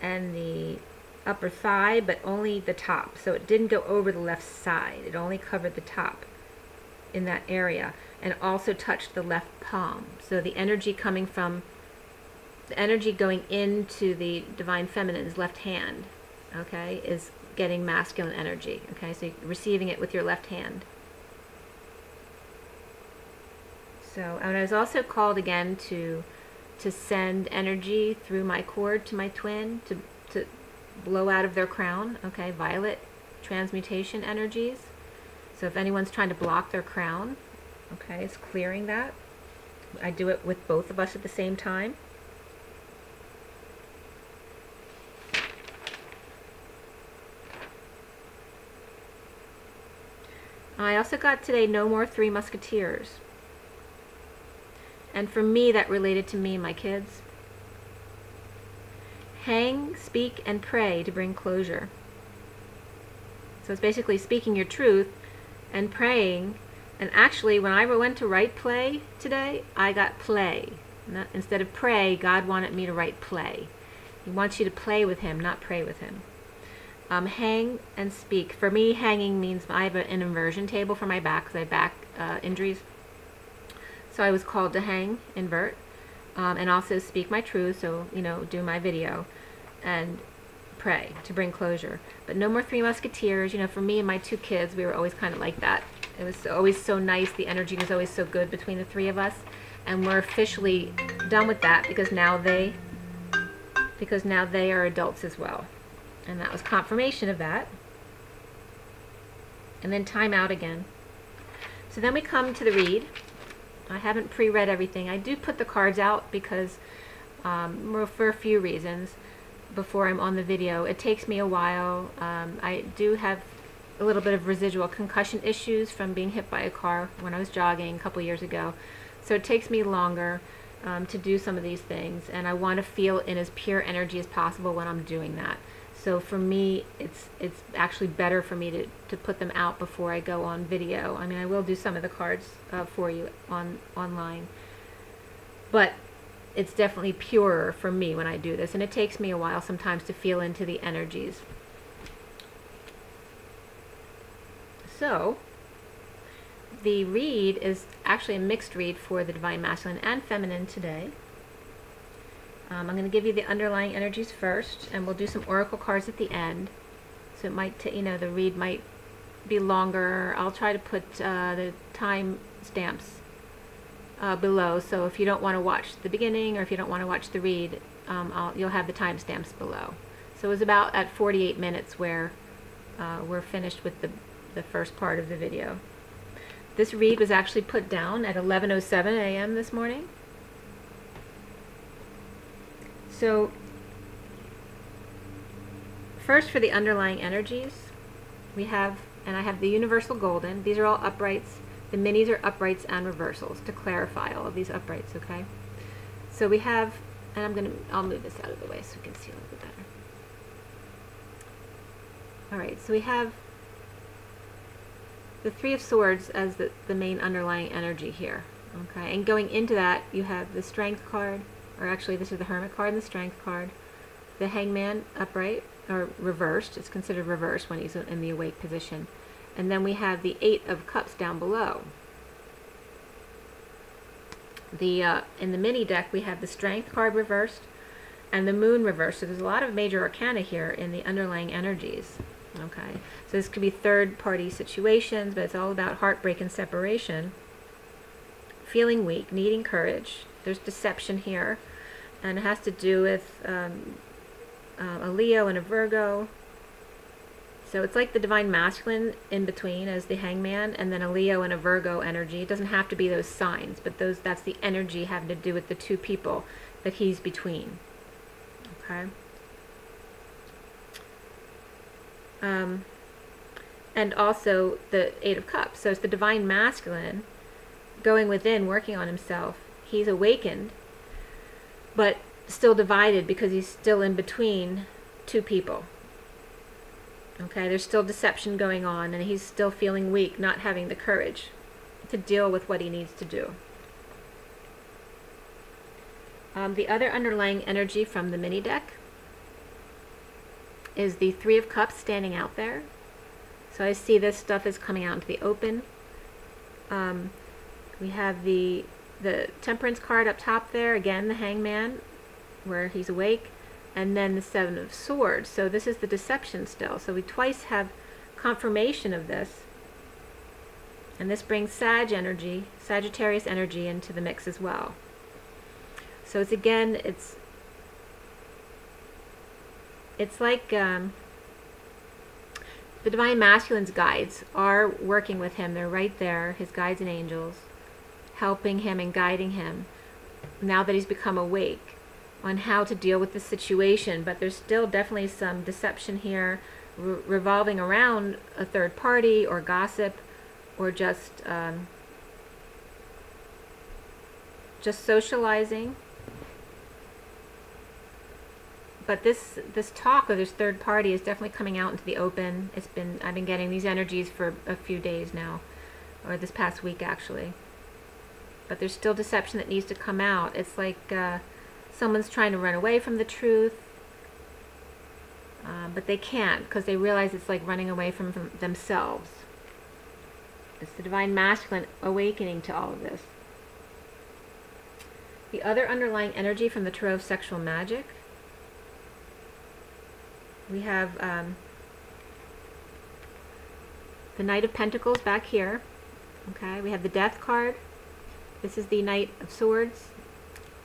S1: and the upper thigh, but only the top. So it didn't go over the left side. It only covered the top in that area, and also touched the left palm. So the energy coming from, the energy going into the Divine Feminine's left hand, okay, is getting masculine energy, okay, so you're receiving it with your left hand. So, and I was also called again to send energy through my cord to my twin, to blow out of their crown, okay, violet transmutation energies. So if anyone's trying to block their crown, okay, it's clearing that. I do it with both of us at the same time. I also got today No More Three Musketeers. And for me, that related to me and my kids. Hang, speak, and pray to bring closure. So it's basically speaking your truth and praying. And actually, when I went to write play today, I got play. Instead of pray, God wanted me to write play. He wants you to play with him, not pray with him. Hang and speak. For me, hanging means I have an inversion table for my back because I have back injuries. So I was called to hang, invert, and also speak my truth, so, you know, do my video, and pray to bring closure. But no more Three Musketeers. You know, for me and my two kids, we were always kind of like that. It was always so nice. The energy was always so good between the three of us. And we're officially done with that because now they are adults as well. And that was confirmation of that. And then time out again. So then we come to the read. I haven't pre-read everything. I do put the cards out because for a few reasons before I'm on the video. It takes me a while. I do have a little bit of residual concussion issues from being hit by a car when I was jogging a couple years ago. So it takes me longer to do some of these things, and I want to feel in as pure energy as possible when I'm doing that. So for me, it's actually better for me to put them out before I go on video. I mean, I will do some of the cards for you online, but it's definitely purer for me when I do this, and it takes me a while sometimes to feel into the energies. So the read is actually a mixed read for the Divine Masculine and Feminine today. I'm going to give you the underlying energies first, and we'll do some oracle cards at the end. So it might, you know, the read might be longer. I'll try to put the time stamps below. So if you don't want to watch the beginning, or if you don't want to watch the read, you'll have the time stamps below. So it was about at 48 minutes where we're finished with the first part of the video. This read was actually put down at 11:07 a.m. this morning. So first, for the underlying energies, we have, and I have the Universal Golden. These are all uprights. The minis are uprights and reversals to clarify all of these uprights, okay? So we have, and I'll move this out of the way so you can see a little bit better. All right, so we have the Three of Swords as the main underlying energy here, okay? And going into that, you have the Strength card, or actually this is the Hermit card and the Strength card, the Hangman upright, or reversed. It's considered reversed when he's in the awake position. And then we have the Eight of Cups down below. In the mini deck, we have the Strength card reversed, and the moon reversed. So there's a lot of major arcana here in the underlying energies. Okay, so this could be third-party situations, but it's all about heartbreak and separation. Feeling weak, needing courage. There's deception here, and it has to do with a Leo and a Virgo. So it's like the divine masculine in between as the hangman, and then a Leo and a Virgo energy. It doesn't have to be those signs, but that's the energy having to do with the two people that he's between. Okay. And also the Eight of Cups. So it's the divine masculine going within, working on himself. He's awakened, but still divided because he's still in between two people. Okay, there's still deception going on, and he's still feeling weak, not having the courage to deal with what he needs to do. The other underlying energy from the mini deck is the Three of Cups standing out there. So I see this stuff is coming out into the open. We have the Temperance card up top there, again the Hangman, where he's awake, and then the Seven of Swords. So this is the deception still. So we twice have confirmation of this. And this brings Sagittarius energy into the mix as well. So it's again, it's like the divine masculine's guides are working with him. They're right there, his guides and angels, helping him and guiding him now that he's become awake on how to deal with the situation. But there's still definitely some deception here revolving around a third party or gossip or just socializing. But this talk of this third party is definitely coming out into the open. I've been getting these energies for a few days now, or this past week actually. But there's still deception that needs to come out. It's like someone's trying to run away from the truth, but they can't because they realize it's like running away from themselves. It's the divine masculine awakening to all of this. The other underlying energy from the Tarot of Sexual Magic, we have the Knight of Pentacles back here. Okay, we have the Death card. This is the Knight of Swords.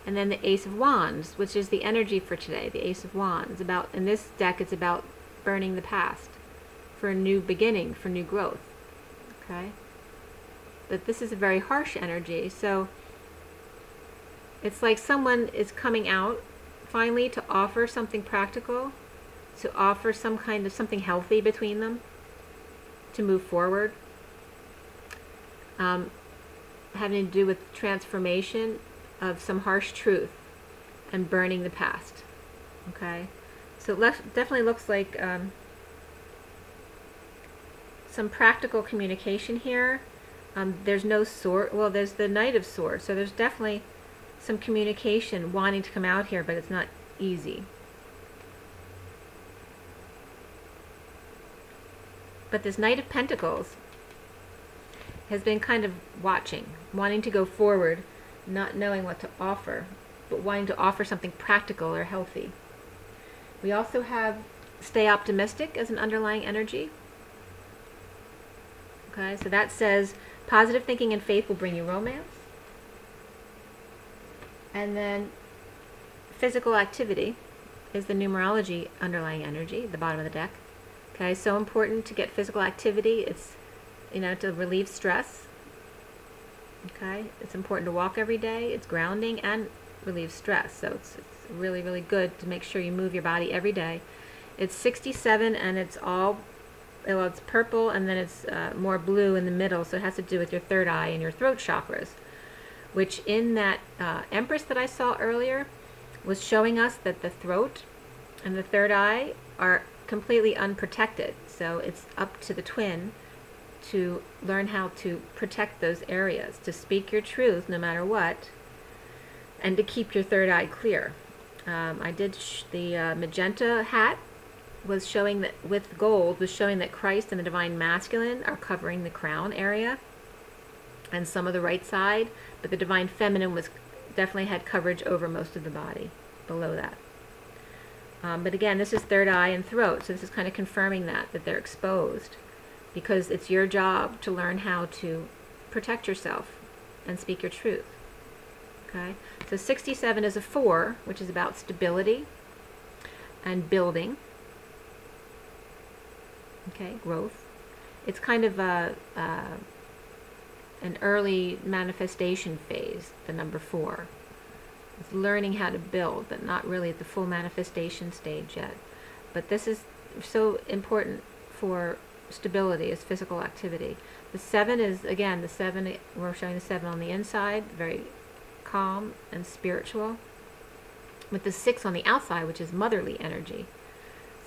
S1: And then the Ace of Wands, which is the energy for today, the Ace of Wands. In this deck, it's about burning the past for a new beginning, for new growth. Okay? But this is a very harsh energy, so it's like someone is coming out finally to offer something practical, to offer some kind of something healthy between them, to move forward. Having to do with transformation of some harsh truth and burning the past. Okay, so it definitely looks like some practical communication here. There's no sword. Well, there's the Knight of Swords, so there's definitely some communication wanting to come out here, but it's not easy. But this Knight of Pentacles has been kind of watching, wanting to go forward, not knowing what to offer, but wanting to offer something practical or healthy. We also have Stay Optimistic as an underlying energy. Okay, so that says positive thinking and faith will bring you romance. And then physical activity is the numerology underlying energy, the bottom of the deck. Okay, so important to get physical activity. It's, to relieve stress. Okay, it's important to walk every day. It's grounding and relieves stress. So it's really, really good to make sure you move your body every day. It's 67 and it's all, well, it's purple and then it's more blue in the middle. So it has to do with your third eye and your throat chakras, which in that Empress that I saw earlier was showing us that the throat and the third eye are completely unprotected. So it's up to the twin to learn how to protect those areas, to speak your truth no matter what, and to keep your third eye clear. I did the magenta hat was showing that, with gold, was showing that Christ and the divine masculine are covering the crown area and some of the right side, but the divine feminine was definitely had coverage over most of the body below that. But again, this is third eye and throat, so this is kind of confirming that they're exposed, because it's your job to learn how to protect yourself and speak your truth. Okay, so 67 is a 4, which is about stability and building. Okay, growth. It's kind of an early manifestation phase, the number 4. It's learning how to build, but not really at the full manifestation stage yet. But this is so important for stability as physical activity. The 7 is, again, the 7, we're showing the 7 on the inside, very calm and spiritual, with the 6 on the outside, which is motherly energy.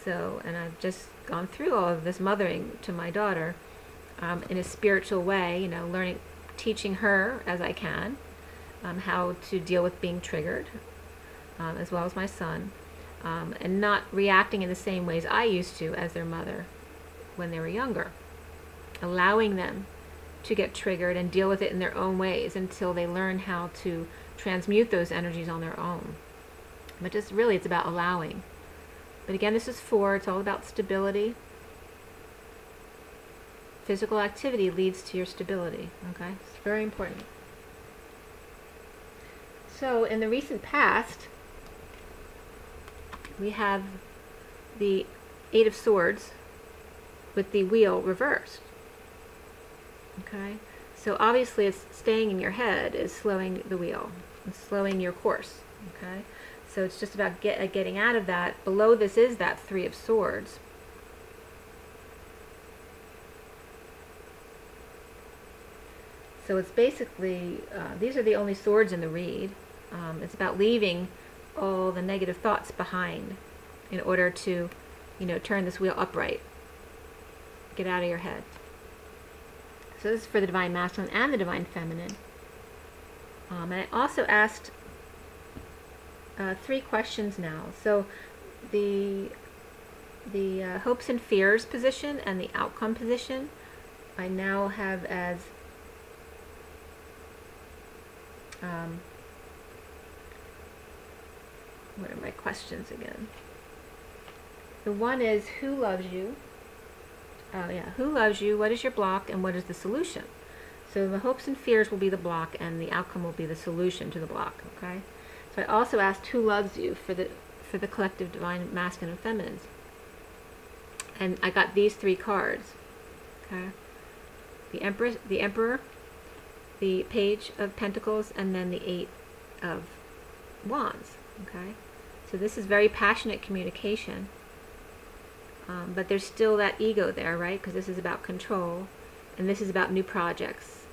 S1: So, and I've just gone through all of this mothering to my daughter in a spiritual way, you know, learning, teaching her as I can how to deal with being triggered, as well as my son, and not reacting in the same ways I used to as their mother when they were younger, allowing them to get triggered and deal with it in their own ways until they learn how to transmute those energies on their own. But just really, it's about allowing. But again, this is 4. It's all about stability. Physical activity leads to your stability. Okay, it's very important. So in the recent past, we have the 8 of Swords with the wheel reversed. Okay, so obviously it's staying in your head is slowing the wheel, it's slowing your course. Okay, so it's just about getting out of that. Below this is that 3 of Swords. So it's basically, these are the only swords in the read. It's about leaving all the negative thoughts behind in order to, you know, turn this wheel upright. Get out of your head. So this is for the Divine Masculine and the Divine Feminine. And I also asked 3 questions now. So the hopes and fears position and the outcome position I now have as what are my questions again? The one is, who loves you? Oh yeah, who loves you? What is your block? And what is the solution? So the hopes and fears will be the block, and the outcome will be the solution to the block. Okay. So I also asked, who loves you, for the collective Divine Masculine and Feminines. And I got these 3 cards. Okay. The Emperor, the Page of Pentacles, and then the 8 of Wands. Okay. So this is very passionate communication. But there's still that ego there, right? Because this is about control, and this is about new projects.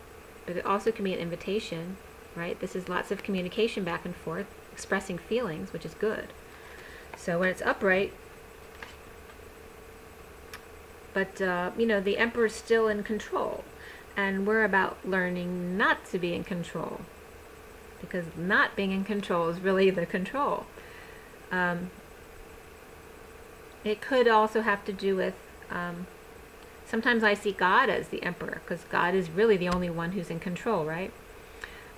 S1: But it also can be an invitation, right? This is lots of communication back and forth, expressing feelings, which is good. So when it's upright, but you know, the Emperor's still in control, and we're about learning not to be in control, because not being in control is really the control. It could also have to do with, sometimes I see God as the Emperor, because God is really the only one who's in control, right?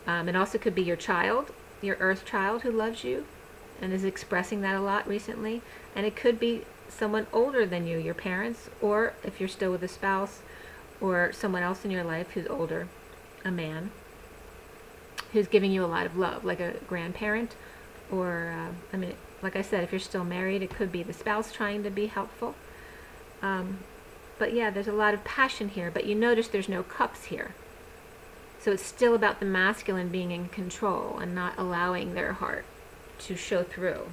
S1: It also could be your child, your earth child who loves you and is expressing that a lot recently. And it could be someone older than you, your parents, or if you're still with a spouse, or someone else in your life who's older, a man, who's giving you a lot of love, like a grandparent, or, I mean, like I said, if you're still married, it could be the spouse trying to be helpful. But yeah, there's a lot of passion here, but you notice there's no cups here. So it's still about the masculine being in control and not allowing their heart to show through.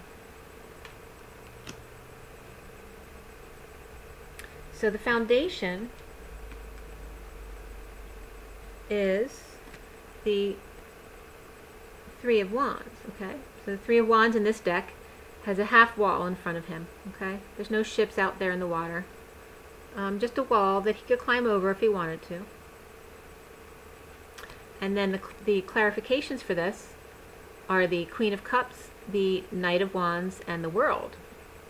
S1: So the foundation is the 3 of Wands, okay? So the 3 of Wands in this deck has a half wall in front of him, okay? There's no ships out there in the water. Just a wall that he could climb over if he wanted to. And then the clarifications for this are the Queen of Cups, the Knight of Wands, and the World.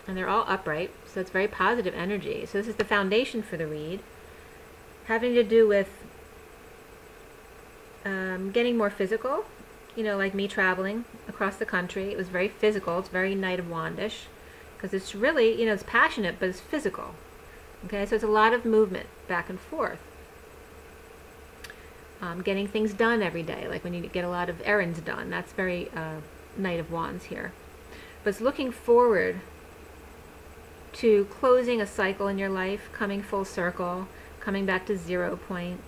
S1: And they're all upright, so it's very positive energy. So this is the foundation for the read, having to do with getting more physical. You know, like me traveling across the country. It was very physical. It's very Knight of Wandish. because it's really, you know, it's passionate, but it's physical. Okay, so it's a lot of movement back and forth. Getting things done every day, like when you get a lot of errands done. That's very Knight of Wands here. But it's looking forward to closing a cycle in your life, coming full circle, coming back to 0 point,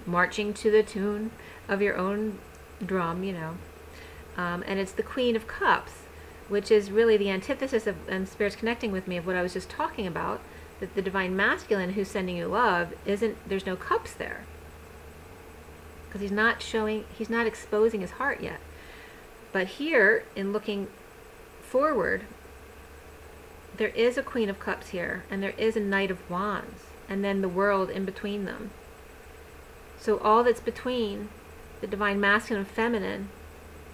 S1: marching to the tune of your own drum, you know. And it's the Queen of Cups, which is really the antithesis of, and Spirit's connecting with me, of what I was just talking about, that the Divine Masculine who's sending you love there's no cups there. Because he's not exposing his heart yet. But here, in looking forward, there is a Queen of Cups here, and there is a Knight of Wands, and then the World in between them. So all that's between the Divine Masculine and Feminine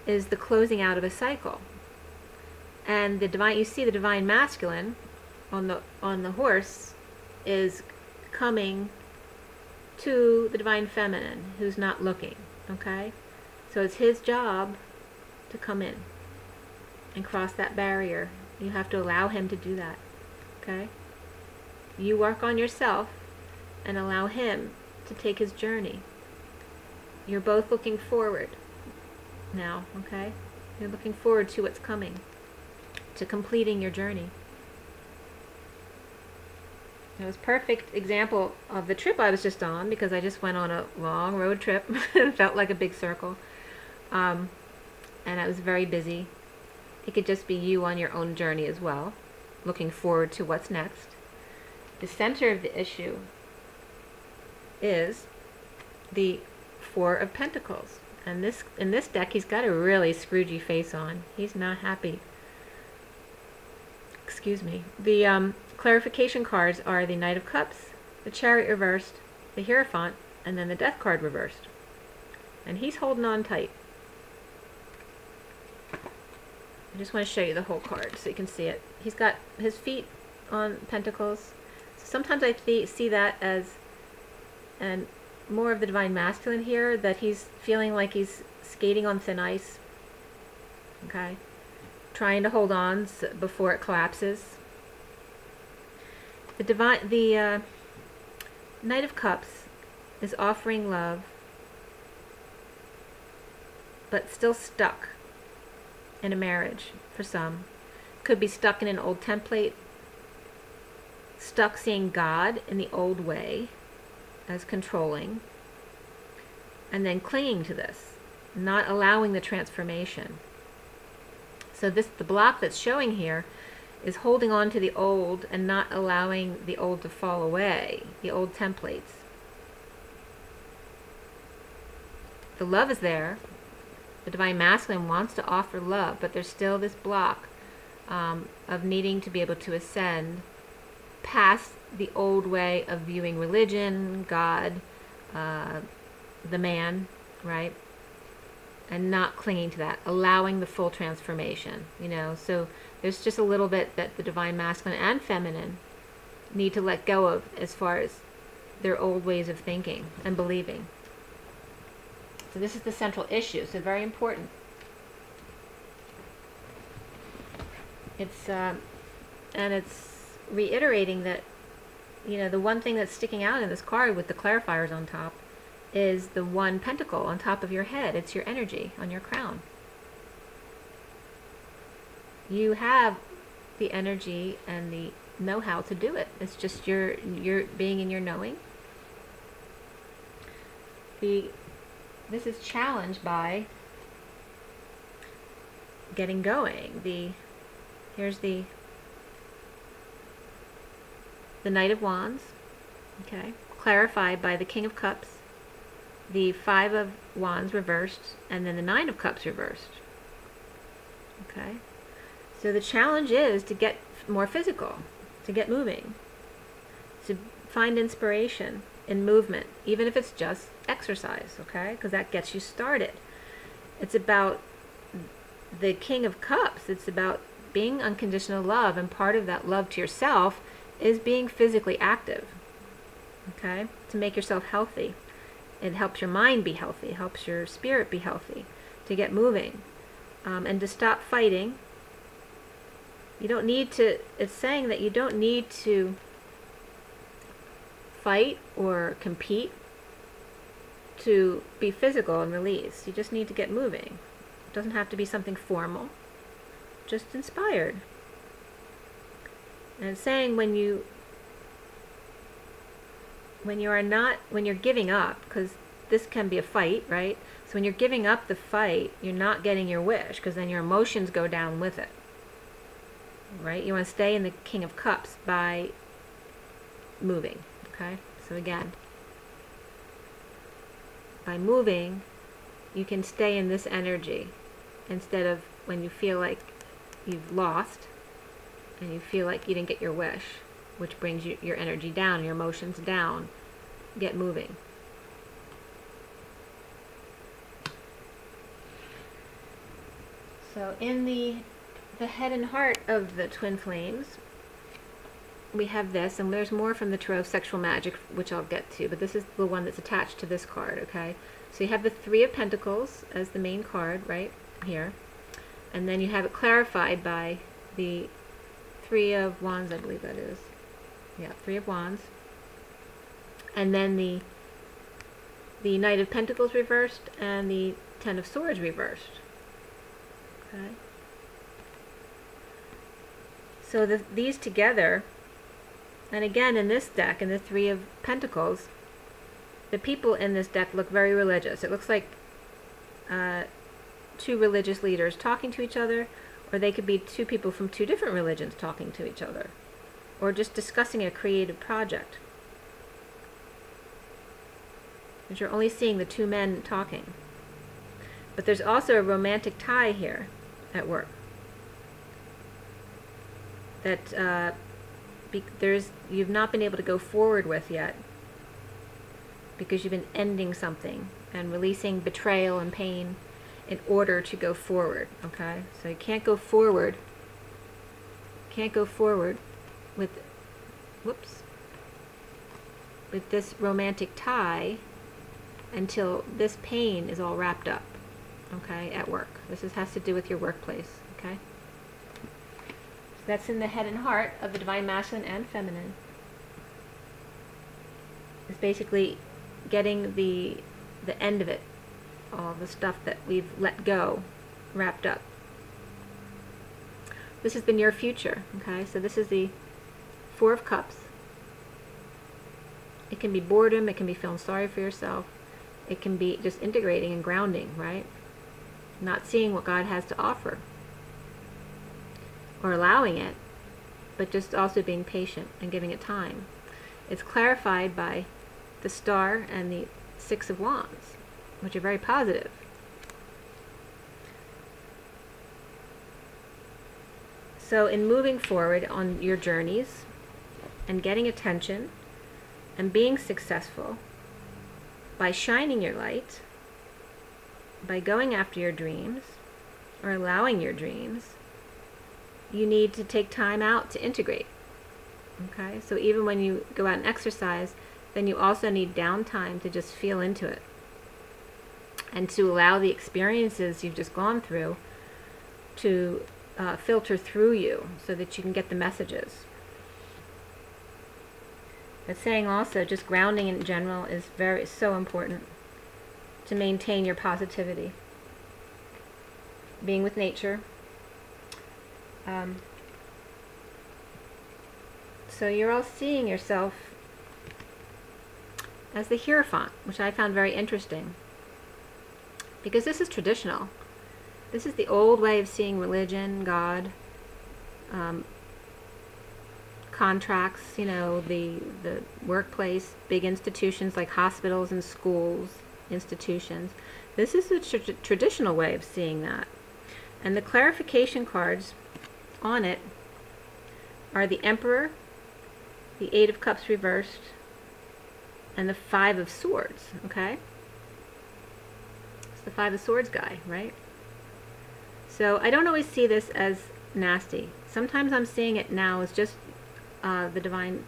S1: is the closing out of a cycle. And you see the Divine Masculine on the horse is coming to the Divine Feminine, who's not looking, okay? So it's his job to come in and cross that barrier. You have to allow him to do that, okay? You work on yourself and allow him to take his journey. You're both looking forward now, okay? You're looking forward to what's coming, to completing your journey. It was a perfect example of the trip I was just on, because I just went on a long road trip and felt like a big circle. And I was very busy. It could just be you on your own journey as well, looking forward to what's next. The center of the issue is the Four of Pentacles. And in this deck, he's got a really Scroogey face on. He's not happy. Excuse me. The clarification cards are the Knight of Cups, the Chariot reversed, the Hierophant, and then the Death card reversed. And he's holding on tight. I just want to show you the whole card so you can see it. He's got his feet on Pentacles. So sometimes I see that as more of the Divine Masculine here, that he's feeling like he's skating on thin ice. Okay? Trying to hold on before it collapses. The Knight of Cups is offering love, but still stuck in a marriage for some. Could be stuck in an old template, stuck seeing God in the old way as controlling, and then clinging to this, not allowing the transformation. So the block that's showing here is holding on to the old and not allowing the old to fall away, the old templates. The love is there. The Divine Masculine wants to offer love, but there's still this block of needing to be able to ascend past the old way of viewing religion, God, the man, right? And not clinging to that, allowing the full transformation, you know. So there's just a little bit that the Divine Masculine and Feminine need to let go of as far as their old ways of thinking and believing. So this is the central issue, so very important. And it's reiterating that, you know, the one thing that's sticking out in this card with the clarifiers on top is the one pentacle on top of your head. It's your energy on your crown. You have the energy and the know-how to do it. It's just your being in your knowing. This is challenged by getting going. Here's the Knight of Wands, okay, clarified by the King of Cups, the Five of Wands reversed, and then the Nine of Cups reversed. Okay, so the challenge is to get more physical, to get moving, to find inspiration in movement, even if it's just exercise, okay, because that gets you started. It's about the King of Cups. It's about being unconditional love, and part of that love to yourself is being physically active, okay, to make yourself healthy. It helps your mind be healthy, helps your spirit be healthy, to get moving, and to stop fighting You don't need to, it's saying that you don't need to fight or compete to be physical and release. You just need to get moving. It doesn't have to be something formal, just inspired. And it's saying when you're giving up, because this can be a fight, right? So when you're giving up the fight, you're not getting your wish, because then your emotions go down with it, right? You want to stay in the King of Cups by moving, okay? So again, by moving, you can stay in this energy instead of when you feel like you've lost and you feel like you didn't get your wish, which brings your energy down, your emotions down. Get moving. So in the head and heart of the twin flames, we have this, and there's more from the Tarot of Sexual Magic, which I'll get to, but this is the one that's attached to this card, okay? So you have the Three of Pentacles as the main card right here, and then you have it clarified by the Three of Wands, I believe that is. Yeah, Three of Wands. And then the Knight of Pentacles reversed and the Ten of Swords reversed. Okay. So these together, and again in this deck, in the Three of Pentacles, the people in this deck look very religious. It looks like two religious leaders talking to each other, or they could be two people from two different religions talking to each other, or just discussing a creative project. Because you're only seeing the two men talking. But there's also a romantic tie here at work. That you've not been able to go forward with yet, because you've been ending something and releasing betrayal and pain in order to go forward, okay? So you can't go forward. With, with this romantic tie until this pain is all wrapped up, okay, at work. This has to do with your workplace, okay? So that's in the head and heart of the Divine Masculine and Feminine. It's basically getting the end of it, all the stuff that we've let go, wrapped up. This has been your future, okay? So this is the Four of Cups. It can be boredom, it can be feeling sorry for yourself, it can be just integrating and grounding, right? Not seeing what God has to offer, or allowing it, but just also being patient and giving it time. It's clarified by the Star and the Six of Wands, which are very positive. So in moving forward on your journeys and getting attention and being successful, by shining your light, by going after your dreams or allowing your dreams, you need to take time out to integrate. Okay? So even when you go out and exercise, then you also need downtime to just feel into it and to allow the experiences you've just gone through to filter through you so that you can get the messages. But saying also just grounding in general is so important to maintain your positivity. Being with nature. So you're all seeing yourself as the Hierophant, which I found very interesting. Because this is traditional. This is the old way of seeing religion, God, contracts, you know, the workplace, big institutions like hospitals and schools, institutions. This is a traditional way of seeing that. And the clarification cards on it are the Emperor, the Eight of Cups reversed, and the Five of Swords, okay? It's the Five of Swords guy, right? So I don't always see this as nasty. Sometimes I'm seeing it now as just the Divine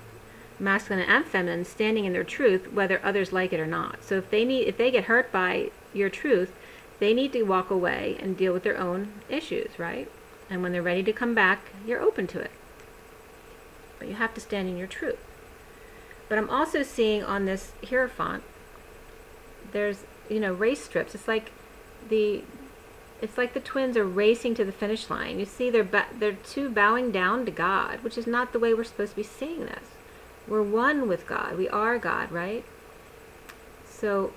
S1: Masculine and Feminine standing in their truth, whether others like it or not. So if they get hurt by your truth, they need to walk away and deal with their own issues, right? And when they're ready to come back, you're open to it. But you have to stand in your truth. But I'm also seeing on this Hierophant, there's, you know, race strips. It's like the twins are racing to the finish line. You see, they're two bowing down to God, which is not the way we're supposed to be seeing this. We're one with God. We are God, right? So,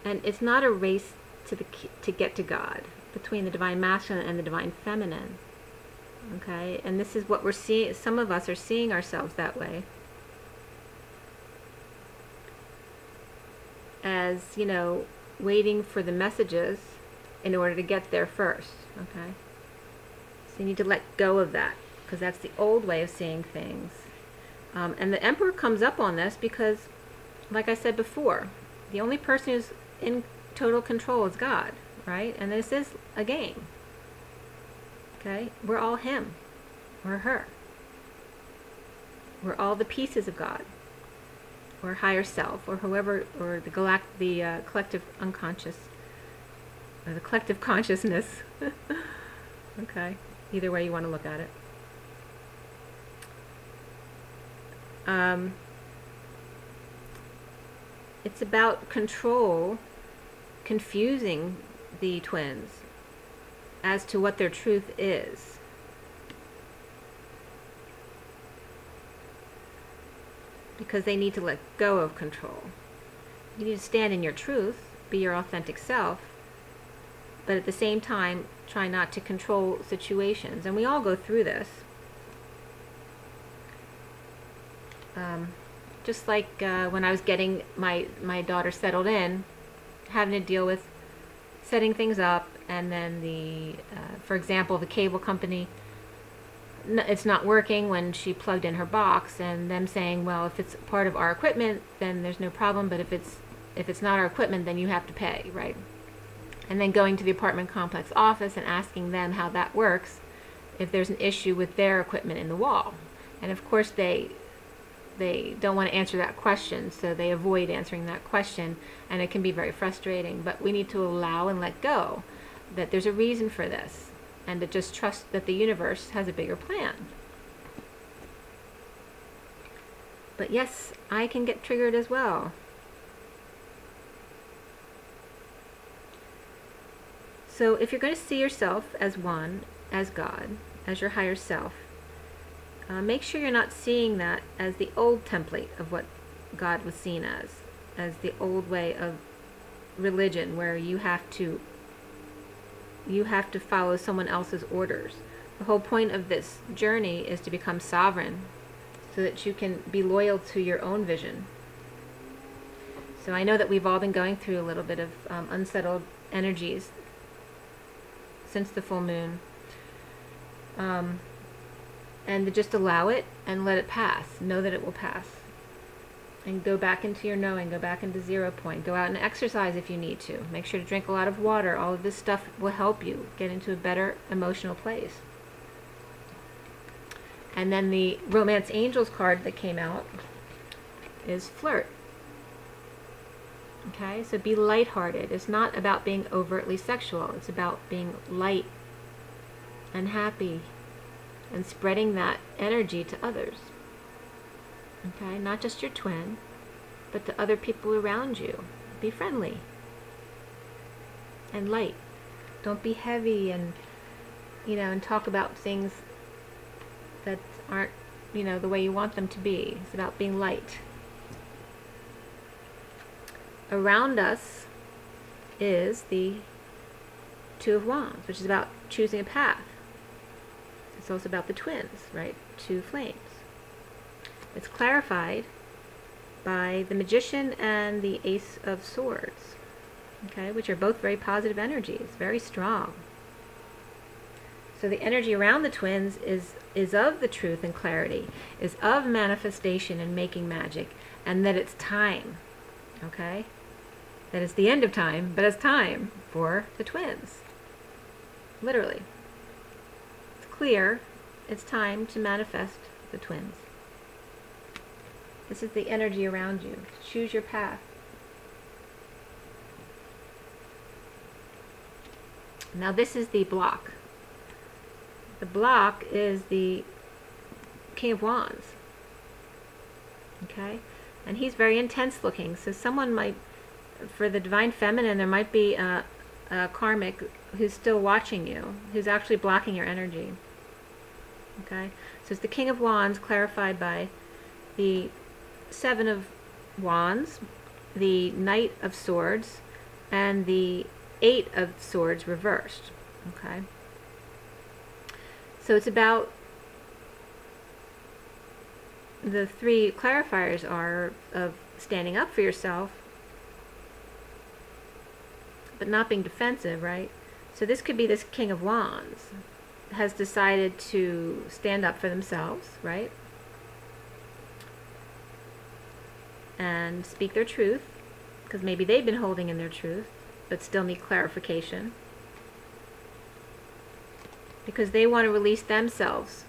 S1: and it's not a race to get to God between the Divine Masculine and the Divine Feminine. Okay? And this is what we're seeing. Some of us are seeing ourselves that way. As, you know, waiting for the messages in order to get there first. Okay? So you need to let go of that, because that's the old way of seeing things. And the Emperor comes up on this because, like I said before, the only person who's in total control is God, right? And this is a game. Okay? We're all him. We're her. We're all the pieces of God, or higher self, or whoever, or the collective unconscious, or the collective consciousness. Okay? Either way you want to look at it. It's about control, confusing the twins as to what their truth is. Because they need to let go of control. You need to stand in your truth, be your authentic self, but at the same time, try not to control situations. And we all go through this. Just like when I was getting my daughter settled in, having to deal with setting things up, and then for example, the cable company, it's not working when she plugged in her box, and them saying, well, if it's part of our equipment, then there's no problem, but if it's not our equipment, then you have to pay, right? And then going to the apartment complex office and asking them how that works if there's an issue with their equipment in the wall. And of course they don't want to answer that question, so they avoid answering that question, and it can be very frustrating. But we need to allow and let go that there's a reason for this, and to just trust that the universe has a bigger plan. But yes, I can get triggered as well. So if you're going to see yourself as one, as God, as your higher self, make sure you're not seeing that as the old template of what God was seen as the old way of religion, where you have to follow someone else's orders. The whole point of this journey is to become sovereign, so that you can be loyal to your own vision. So I know that we've all been going through a little bit of unsettled energies since the full moon. And to just allow it and let it pass. Know that it will pass. And go back into your knowing. Go back into 0 point. Go out and exercise if you need to. Make sure to drink a lot of water. All of this stuff will help you get into a better emotional place. And then the Romance Angels card that came out is flirt. Okay, so be lighthearted. It's not about being overtly sexual. It's about being light and happy and spreading that energy to others. Okay, not just your twin, but to other people around you. Be friendly and light. Don't be heavy and, and talk about things that aren't, the way you want them to be. It's about being light. Around us is the Two of Wands, which is about choosing a path. It's also about the twins, right? Two flames. It's clarified by the Magician and the Ace of Swords, okay, which are both very positive energies, very strong. So the energy around the twins is of the truth and clarity, is of manifestation and making magic, and that it's time, okay? That it's the end of time, but it's time for the twins. Literally. It's clear. It's time to manifest the twins. This is the energy around you. Choose your path. Now this is the block. The block is the King of Wands. Okay? And he's very intense looking. So someone might, for the Divine Feminine, there might be a karmic who's still watching you, who's actually blocking your energy. Okay? So it's the King of Wands clarified by the Seven of Wands, the Knight of Swords, and the Eight of Swords reversed. Okay? So it's about, the three clarifiers are of standing up for yourself, but not being defensive, right? So this could be this King of Wands has decided to stand up for themselves, right? And speak their truth, because maybe they've been holding in their truth, but still need clarification. Because they want to release themselves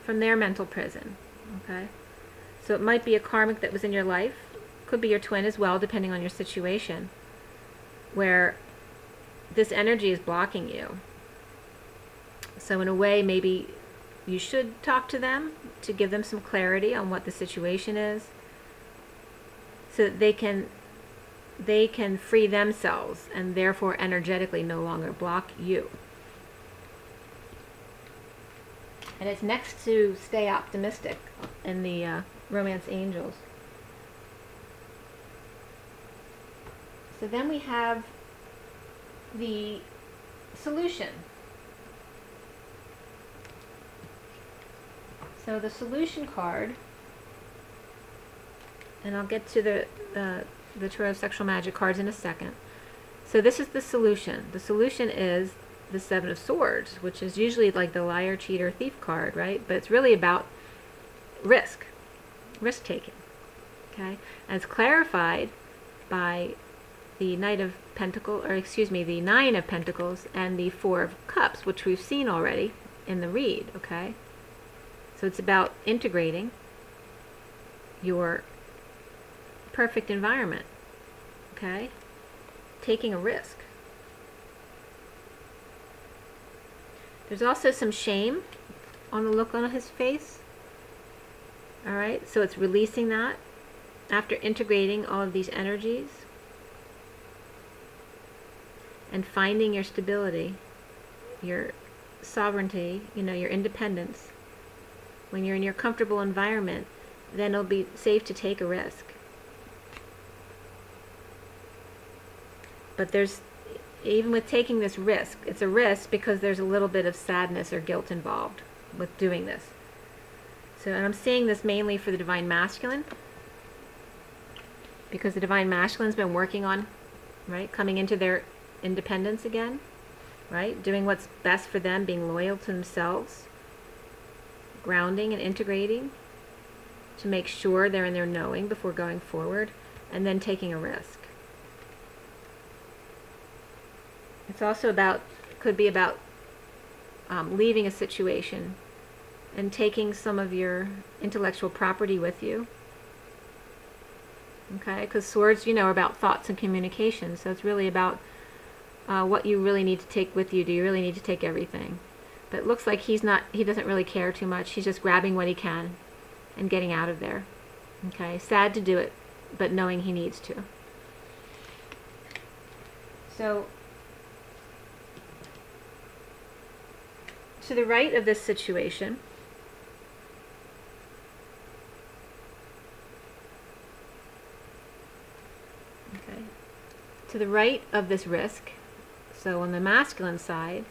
S1: from their mental prison, okay? So it might be a karmic that was in your life, could be your twin as well, depending on your situation, where this energy is blocking you. So in a way, maybe you should talk to them to give them some clarity on what the situation is, so that they can free themselves and therefore energetically no longer block you. And it's next to stay optimistic in the Romance Angels. So then we have the solution. So the solution card, and I'll get to the Tarot Sexual Magic cards in a second. So this is the solution. The solution is the Seven of Swords, which is usually like the liar, cheater, thief card, right? But it's really about risk-taking, okay? And it's clarified by the Knight of Pentacles, or excuse me, the Nine of Pentacles and the Four of Cups, which we've seen already in the read, okay? So it's about integrating your perfect environment, okay? Taking a risk. There's also some shame on the look on his face. All right, so it's releasing that after integrating all of these energies and finding your stability, your sovereignty, you know, your independence. When you're in your comfortable environment, then it'll be safe to take a risk. But there's, even with taking this risk, it's a risk because there's a little bit of sadness or guilt involved with doing this. So, and I'm seeing this mainly for the Divine Masculine, because the Divine Masculine's been working on, right, coming into their independence again, right, doing what's best for them, being loyal to themselves, grounding and integrating to make sure they're in their knowing before going forward, and then taking a risk. It's also about, could be about leaving a situation and taking some of your intellectual property with you. Okay, because swords, you know, are about thoughts and communication, so it's really about what you really need to take with you. Do you really need to take everything? But it looks like he doesn't really care too much. He's just grabbing what he can and getting out of there. Okay, sad to do it, but knowing he needs to. So, to the right of this situation, okay, to the right of this risk, so on the masculine side,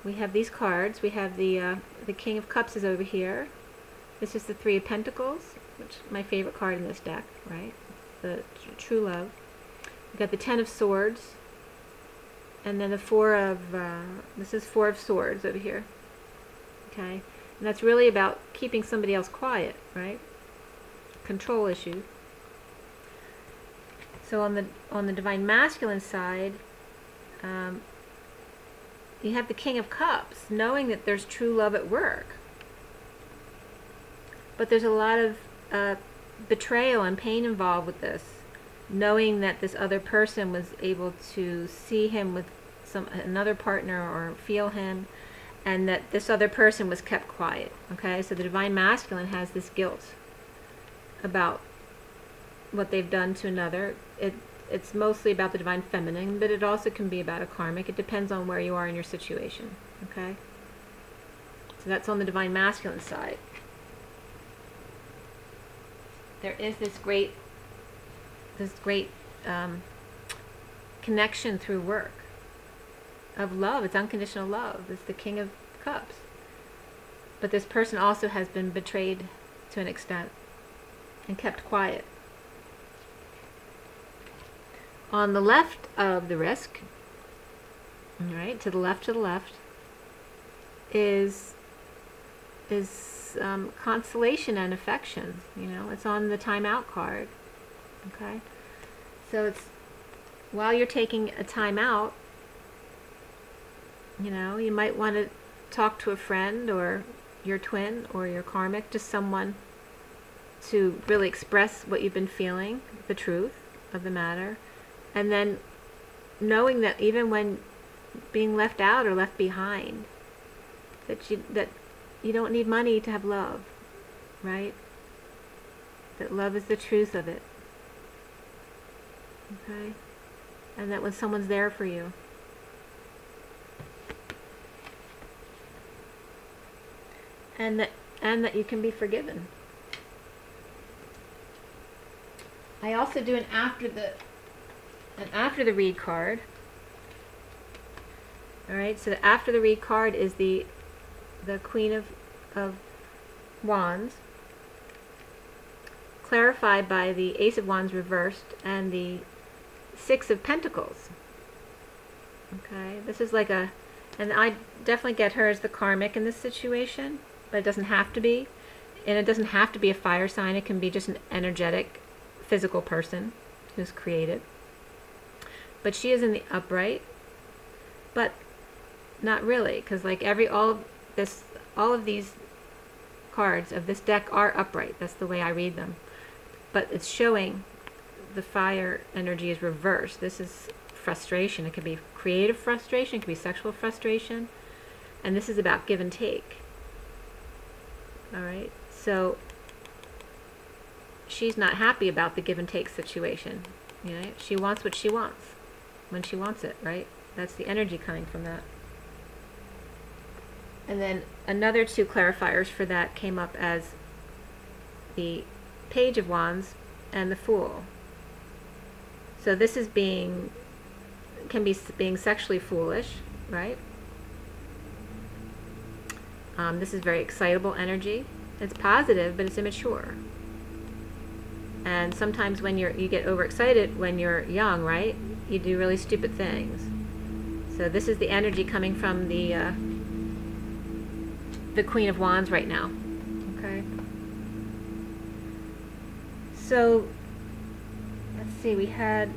S1: we have these cards. We have the King of Cups is over here. This is the Three of Pentacles, which is my favorite card in this deck, right? The true love. We've got the Ten of Swords, and then the Four of, this is Four of Swords over here, okay? And that's really about keeping somebody else quiet, right? Control issue. So on the Divine Masculine side, you have the King of Cups, knowing that there's true love at work. But there's a lot of betrayal and pain involved with this, knowing that this other person was able to see him with another partner or feel him, and that this other person was kept quiet. Okay, so the Divine Masculine has this guilt about what they've done to another. It's mostly about the Divine Feminine, but it also can be about a karmic. It depends on where you are in your situation. Okay, so that's on the Divine Masculine side. There is this great connection through work of love. It's unconditional love. It's the King of Cups. But this person also has been betrayed to an extent and kept quiet. On the left of the risk, all right, to the left, is consolation and affection. You know, it's on the timeout card. Okay, so it's while you're taking a timeout, you know, you might want to talk to a friend or your twin or your karmic, just someone to really express what you've been feeling, the truth of the matter, and then knowing that even when being left out or left behind, that you don't need money to have love, right? That love is the truth of it. Okay? And that when someone's there for you, and that you can be forgiven. I also do an after the read card. All right, so the after the read card is the Queen of Wands, clarified by the Ace of Wands reversed and the Six of Pentacles. Okay, this is like and I definitely get her as the karmic in this situation, but it doesn't have to be. And it doesn't have to be a fire sign. It can be just an energetic, physical person who's created. But she is in the upright, but not really, because like all of these cards of this deck are upright. That's the way I read them. But it's showing the fire energy is reversed. This is frustration. It could be creative frustration, it could be sexual frustration, and this is about give and take. All right, so she's not happy about the give and take situation. You know, she wants what she wants when she wants it, right? That's the energy coming from that. And then another two clarifiers for that came up as the Page of Wands and the Fool. So this is being sexually foolish, right? This is very excitable energy. It's positive, but it's immature. And sometimes when you get overexcited when you're young, right? You do really stupid things. So this is the energy coming from the Queen of Wands right now. Okay. So let's see. We had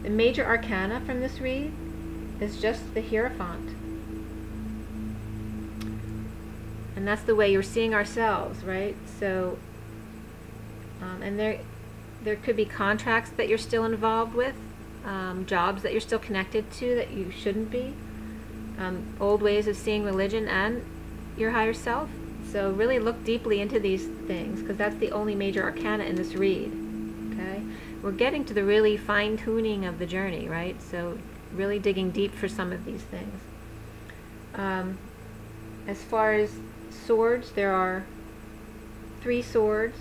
S1: the major arcana from this read is just the Hierophant. And that's the way you're seeing ourselves, right? So, and there could be contracts that you're still involved with, jobs that you're still connected to that you shouldn't be, old ways of seeing religion and your higher self. So really look deeply into these things, because that's the only major arcana in this read. Okay, we're getting to the really fine-tuning of the journey, right? So really digging deep for some of these things. As far as swords, there are 3 swords,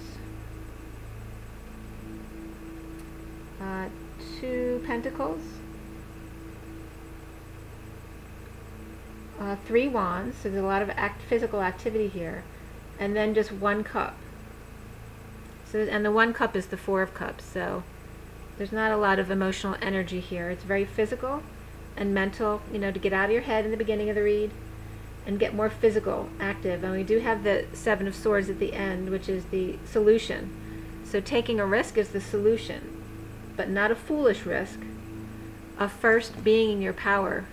S1: 2 pentacles, 3 wands, so there's a lot of physical activity here, and then just 1 cup. So, and the 1 cup is the 4 of Cups, so there's not a lot of emotional energy here. It's very physical and mental, you know, to get out of your head in the beginning of the read and get more physical, active. And we do have the 7 of Swords at the end, which is the solution. So taking a risk is the solution, but not a foolish risk, of first being in your power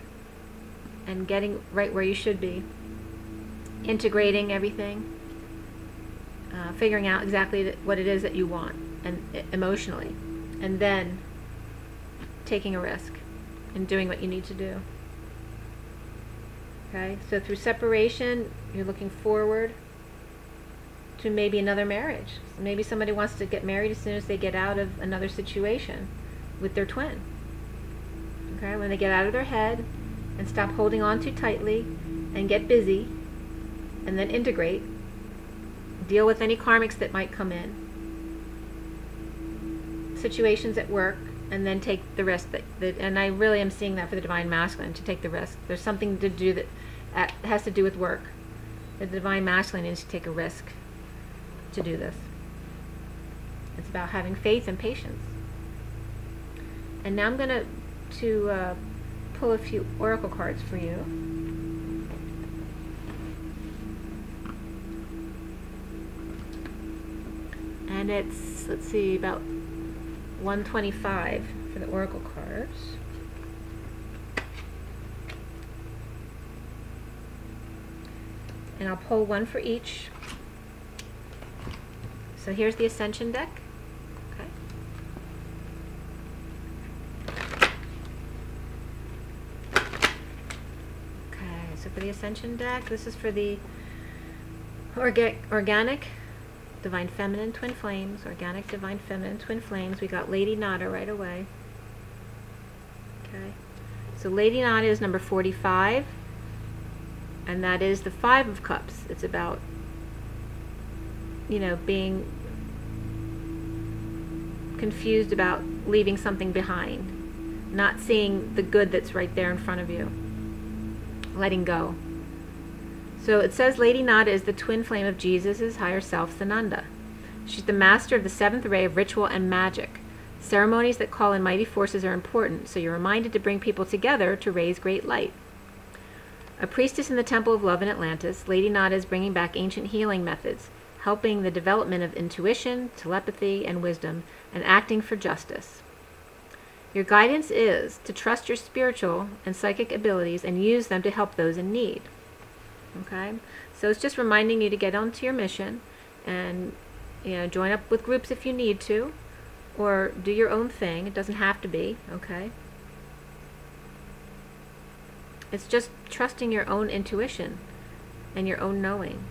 S1: and getting right where you should be, integrating everything, figuring out exactly what it is that you want, and emotionally, and then taking a risk and doing what you need to do. Okay, so through separation, you're looking forward to maybe another marriage. Maybe somebody wants to get married as soon as they get out of another situation with their twin. Okay, when they get out of their head and stop holding on too tightly and get busy and then integrate, deal with any karmics that might come in, situations at work, and then take the risk that and I really am seeing that for the Divine Masculine, to take the risk. There's something to do that has to do with work. The Divine Masculine needs to take a risk to do this. It's about having faith and patience. And now I'm going to pull a few oracle cards for you. And it's, let's see, about 125 for the oracle cards. And I'll pull one for each. So here's the Ascension deck. Okay. Okay, so for the Ascension deck, this is for the organic Divine Feminine Twin Flames, Organic Divine Feminine Twin Flames. We got Lady Nada right away. Okay, so Lady Nada is number 45, and that is the Five of Cups. It's about, you know, being confused about leaving something behind, not seeing the good that's right there in front of you, letting go. So it says Lady Nada is the twin flame of Jesus' higher self, Sananda. She's the master of the seventh ray of ritual and magic. Ceremonies that call in mighty forces are important, so you're reminded to bring people together to raise great light. A priestess in the Temple of Love in Atlantis, Lady Nada is bringing back ancient healing methods, helping the development of intuition, telepathy, and wisdom, and acting for justice. Your guidance is to trust your spiritual and psychic abilities and use them to help those in need. Okay, so it's just reminding you to get onto your mission and, you know, join up with groups if you need to, or do your own thing. It doesn't have to be, okay? It's just trusting your own intuition and your own knowing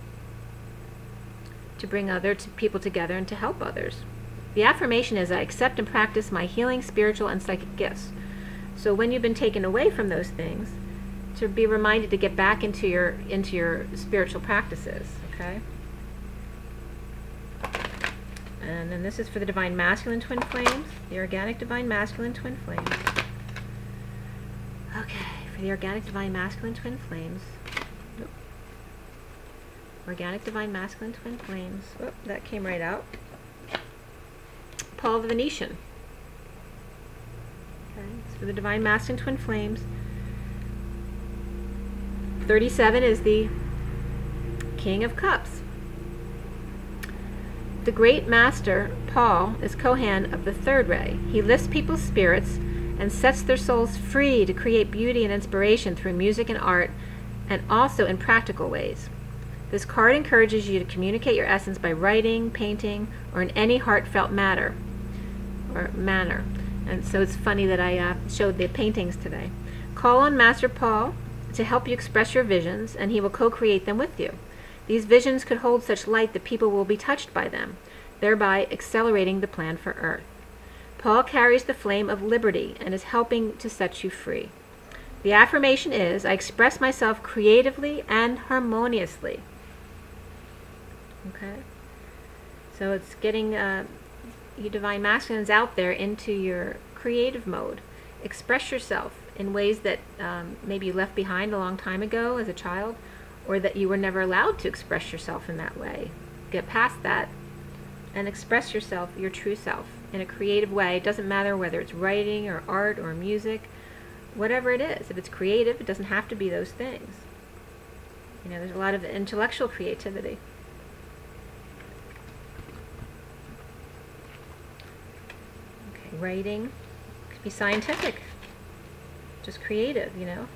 S1: to bring other people together and to help others. The affirmation is, I accept and practice my healing, spiritual, and psychic gifts. So when you've been taken away from those things, to be reminded to get back into your spiritual practices, okay? And then this is for the Divine Masculine Twin Flames, the Organic Divine Masculine Twin Flames. Okay, for the Organic Divine Masculine Twin Flames. Nope. Organic Divine Masculine Twin Flames. Oh, that came right out. Paul the Venetian. Okay, it's for the Divine Masculine Twin Flames. 37 is the King of Cups. The great master, Paul, is Kohan of the third ray. He lifts people's spirits and sets their souls free to create beauty and inspiration through music and art, and also in practical ways. This card encourages you to communicate your essence by writing, painting, or in any heartfelt manner. And so it's funny that I showed the paintings today. Call on Master Paul to help you express your visions, and he will co-create them with you. These visions could hold such light that people will be touched by them, thereby accelerating the plan for Earth. Paul carries the flame of liberty and is helping to set you free. The affirmation is, I express myself creatively and harmoniously. Okay? So it's getting you Divine Masculines out there into your creative mode. Express yourself in ways that maybe you left behind a long time ago as a child, or that you were never allowed to express yourself in that way. Get past that and express yourself, your true self, in a creative way. It doesn't matter whether it's writing or art or music, whatever it is. If it's creative, it doesn't have to be those things. You know, there's a lot of intellectual creativity. Okay, writing could be scientific, just creative, you know.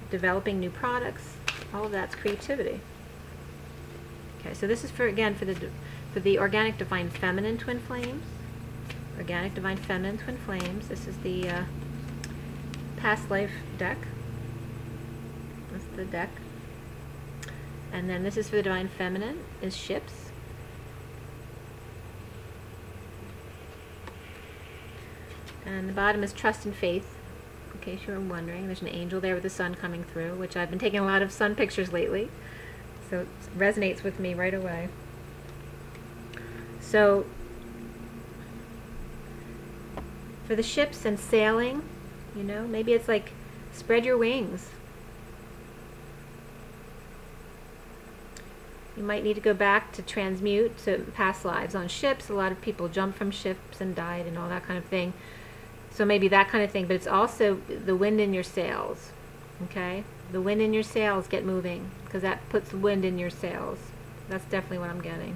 S1: Developing new products, all of that's creativity. Okay, so this is for, again, for the Organic Divine Feminine Twin Flames. Organic Divine Feminine Twin Flames. This is the past life deck. That's the deck. And then this is for the Divine Feminine, is ships. And the bottom is trust and faith, in case you were wondering. There's an angel there with the sun coming through, which I've been taking a lot of sun pictures lately, so it resonates with me right away. So for the ships and sailing, you know, maybe it's like spread your wings. You might need to go back to transmute to past lives on ships. A lot of people jump from ships and died and all that kind of thing. So maybe that kind of thing, but it's also the wind in your sails, okay? The wind in your sails, get moving, because that puts wind in your sails. That's definitely what I'm getting.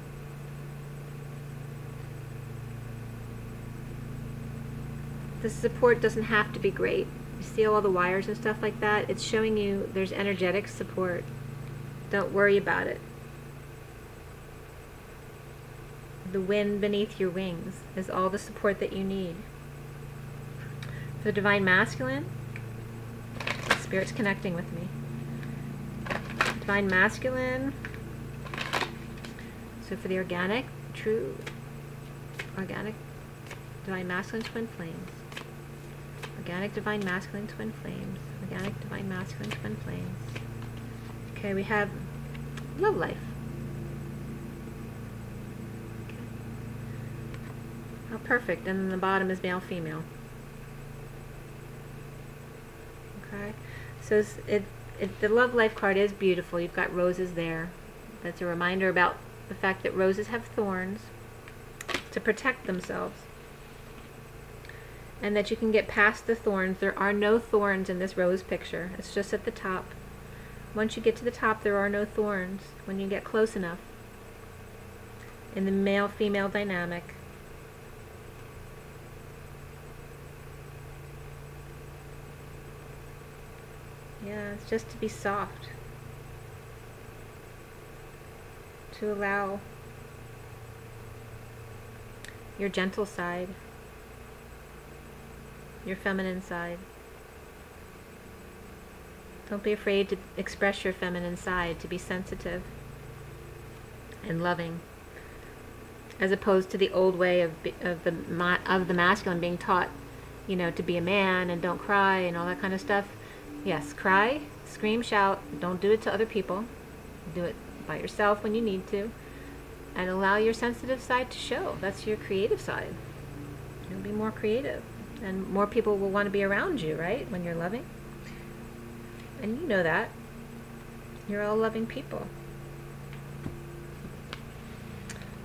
S1: The support doesn't have to be great. You see all the wires and stuff like that? It's showing you there's energetic support. Don't worry about it. The wind beneath your wings is all the support that you need. For the Divine Masculine, Spirit's connecting with me. Divine Masculine. So for the organic, true, organic, Divine Masculine Twin Flames. Organic Divine Masculine Twin Flames. Organic Divine Masculine Twin Flames. Okay, we have love life. Okay. Oh, perfect. And then the bottom is male, female. Okay, so the love life card is beautiful. You've got roses there. That's a reminder about the fact that roses have thorns to protect themselves, and that you can get past the thorns. There are no thorns in this rose picture. It's just at the top. Once you get to the top, there are no thorns when you get close enough. In the male-female dynamic. Yeah, it's just to be soft. To allow your gentle side, your feminine side. Don't be afraid to express your feminine side, to be sensitive and loving, as opposed to the old way of the masculine being taught, you know, to be a man and don't cry and all that kind of stuff. Yes, cry, scream, shout. Don't do it to other people. Do it by yourself when you need to. And allow your sensitive side to show. That's your creative side. You'll be more creative. And more people will want to be around you, right? When you're loving. And you know that. You're all loving people.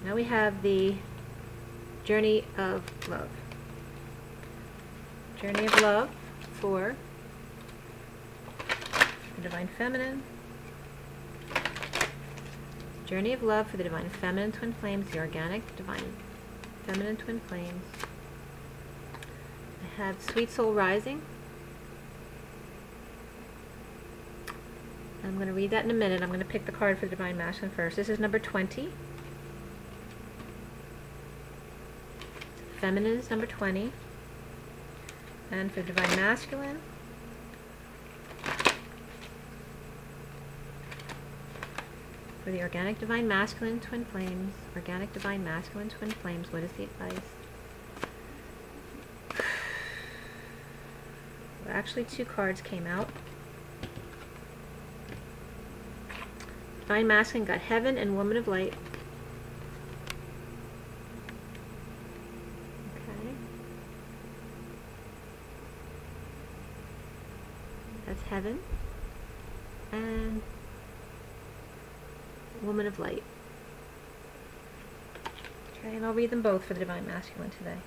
S1: Now we have the Journey of Love. Journey of Love for the Divine Feminine. Journey of Love for the Divine Feminine Twin Flames, the Organic Divine Feminine Twin Flames. I have Sweet Soul Rising. I'm going to read that in a minute. I'm going to pick the card for the Divine Masculine first. This is number 20. Feminine is number 20. And for the Divine Masculine, for the Organic Divine Masculine Twin Flames, Organic Divine Masculine Twin Flames, what is the advice? Well, actually, two cards came out. Divine Masculine got Heaven and Woman of Light. Okay. That's Heaven and Woman of Light. Okay, and I'll read them both for the Divine Masculine today.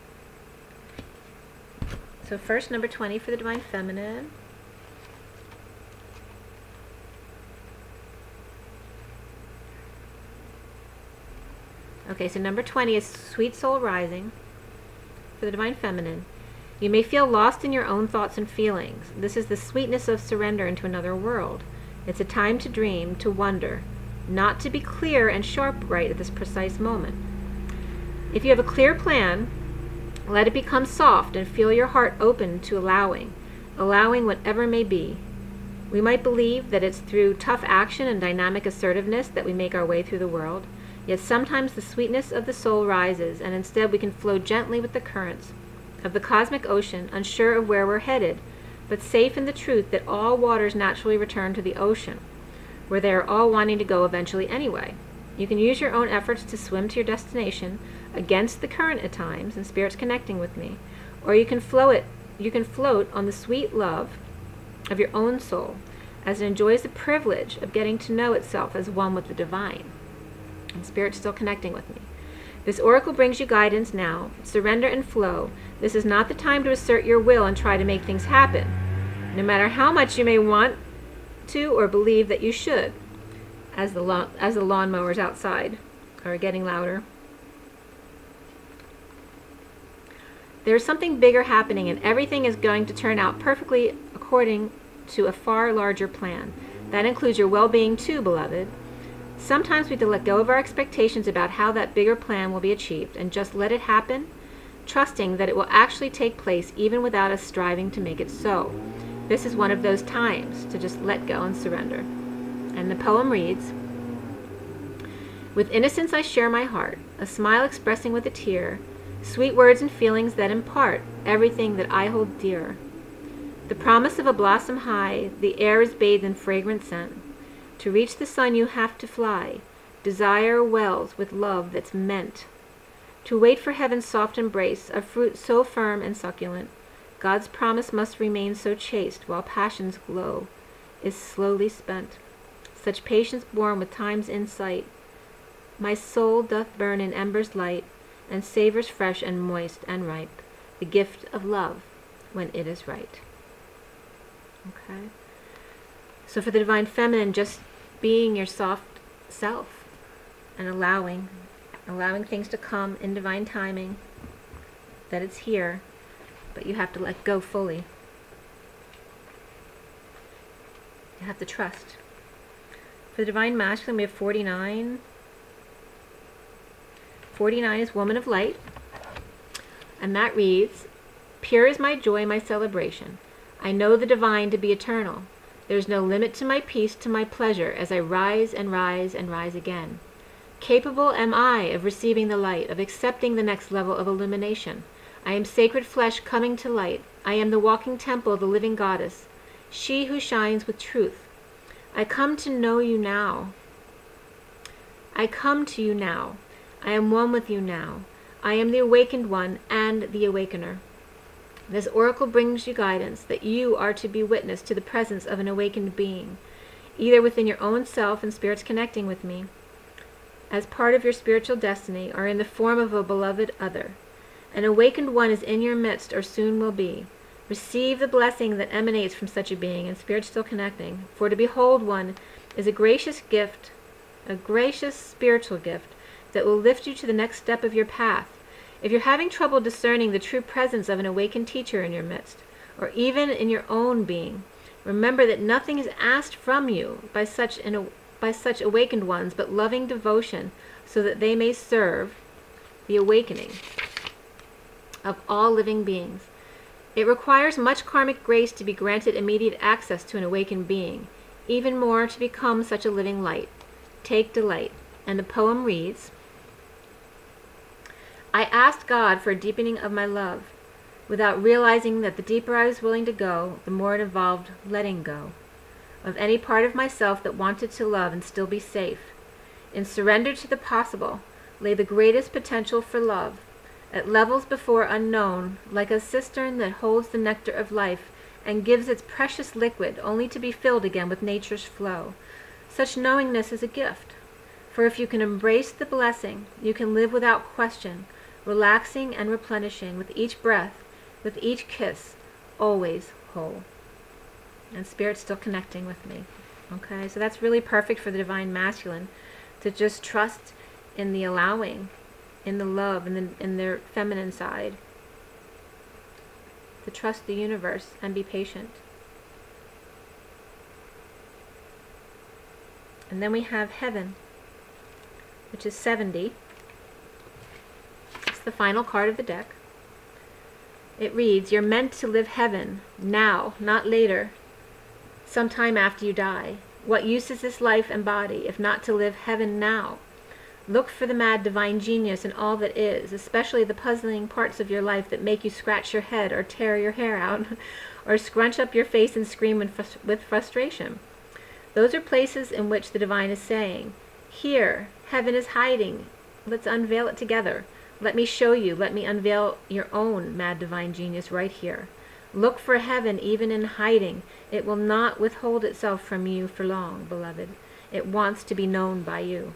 S1: So first, number 20 for the Divine Feminine. Okay, so number 20 is Sweet Soul Rising for the Divine Feminine. You may feel lost in your own thoughts and feelings. This is the sweetness of surrender into another world. It's a time to dream, to wonder, not to be clear and sharp right at this precise moment. If you have a clear plan Let it become soft and feel your heart open to allowing whatever may be. We might believe that it's through tough action and dynamic assertiveness that we make our way through the world, yet sometimes the sweetness of the soul rises, and instead we can flow gently with the currents of the cosmic ocean, unsure of where we're headed, but safe in the truth that all waters naturally return to the ocean, where they are all wanting to go eventually anyway. You can use your own efforts to swim to your destination against the current at times, and Spirit's connecting with me, or you can float on the sweet love of your own soul as it enjoys the privilege of getting to know itself as one with the divine. And Spirit's still connecting with me. This oracle brings you guidance now. Surrender and flow. This is not the time to assert your will and try to make things happen, no matter how much you may want to or believe that you should, as the lawnmowers outside are getting louder. There's something bigger happening, and everything is going to turn out perfectly according to a far larger plan. That includes your well-being too, beloved. Sometimes we have to let go of our expectations about how that bigger plan will be achieved and just let it happen, trusting that it will actually take place even without us striving to make it so. This is one of those times to just let go and surrender. And the poem reads, with innocence I share my heart, a smile expressing with a tear, sweet words and feelings that impart everything that I hold dear. The promise of a blossom high, the air is bathed in fragrant scent. To reach the sun you have to fly. Desire wells with love that's meant. To wait for heaven's soft embrace, a fruit so firm and succulent. God's promise must remain so chaste, while passion's glow is slowly spent. Such patience born with time's insight. My soul doth burn in embers light, and savors fresh and moist and ripe, the gift of love when it is right. Okay? So for the Divine Feminine, just being your soft self and allowing things to come in divine timing, that it's here, but you have to let go fully. You have to trust. For the Divine Masculine, we have 49. 49 is Woman of Light, and that reads, pure is my joy, my celebration. I know the divine to be eternal. There's no limit to my peace, to my pleasure, as I rise and rise and rise again. Capable am I of receiving the light, of accepting the next level of illumination. I am sacred flesh coming to light. I am the walking temple of the living goddess, she who shines with truth. I come to know you now. I come to you now. I am one with you now. I am the awakened one and the awakener. This oracle brings you guidance that you are to be witness to the presence of an awakened being, either within your own self and Spirit's connecting with me, as part of your spiritual destiny, or in the form of a beloved other. An awakened one is in your midst, or soon will be. Receive the blessing that emanates from such a being, and Spirit's still connecting. For to behold one is a gracious gift, a gracious spiritual gift, that will lift you to the next step of your path. If you're having trouble discerning the true presence of an awakened teacher in your midst, or even in your own being, remember that nothing is asked from you by such awakened ones but loving devotion, so that they may serve the awakening of all living beings. It requires much karmic grace to be granted immediate access to an awakened being, even more to become such a living light. Take delight. And the poem reads, I asked God for a deepening of my love, without realizing that the deeper I was willing to go, the more it involved letting go of any part of myself that wanted to love and still be safe. In surrender to the possible lay the greatest potential for love, at levels before unknown, like a cistern that holds the nectar of life and gives its precious liquid only to be filled again with nature's flow. Such knowingness is a gift, for if you can embrace the blessing, you can live without question, relaxing and replenishing with each breath, with each kiss, always whole. And Spirit's still connecting with me. Okay, so that's really perfect for the Divine Masculine, to just trust in the allowing, in the love, in their feminine side. To trust the universe and be patient. And then we have Heaven, which is 70. It's the final card of the deck. It reads, you're meant to live heaven now, not later, sometime after you die. What use is this life and body if not to live heaven now? Look for the mad divine genius in all that is, especially the puzzling parts of your life that make you scratch your head or tear your hair out or scrunch up your face and scream with frustration. Those are places in which the divine is saying, here, heaven is hiding. Let's unveil it together. Let me show you. Let me unveil your own mad divine genius right here. Look for heaven even in hiding. It will not withhold itself from you for long, beloved. It wants to be known by you.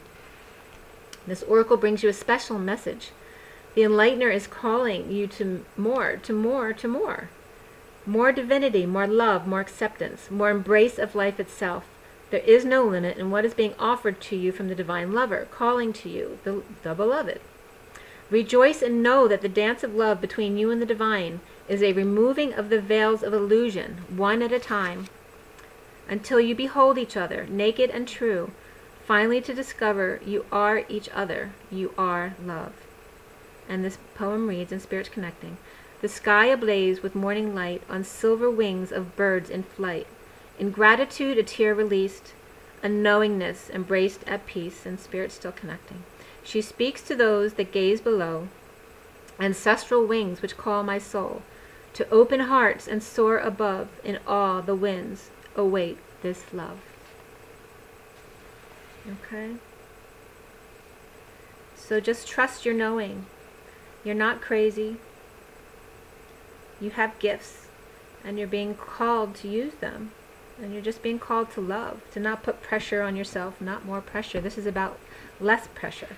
S1: This oracle brings you a special message. The enlightener is calling you to more, to more, to more. More divinity, more love, more acceptance, more embrace of life itself. There is no limit in what is being offered to you from the divine lover, calling to you, the beloved. Rejoice and know that the dance of love between you and the divine is a removing of the veils of illusion, one at a time, until you behold each other, naked and true, finally to discover you are each other, you are love. And this poem reads, in Spirits Connecting, the sky ablaze with morning light on silver wings of birds in flight. In gratitude a tear released, a knowingness embraced at peace, and Spirit Still Connecting. She speaks to those that gaze below, ancestral wings which call my soul, to open hearts and soar above, in awe the winds await this love. Okay? So just trust your knowing. You're not crazy. You have gifts, and you're being called to use them. And you're just being called to love, to not put pressure on yourself, not more pressure. This is about less pressure,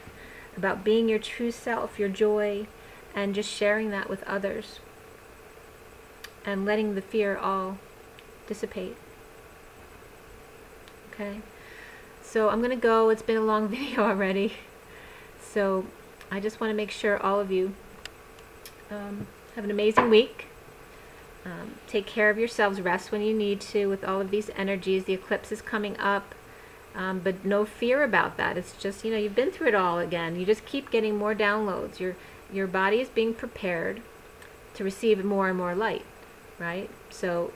S1: about being your true self, your joy, and just sharing that with others, and letting the fear all dissipate. Okay? So I'm going to go. It's been a long video already. So I just want to make sure all of you have an amazing week. Take care of yourselves. Rest when you need to with all of these energies. The eclipse is coming up. But no fear about that. It's just, you've been through it all again. You just keep getting more downloads. Your body is being prepared to receive more and more light, right? So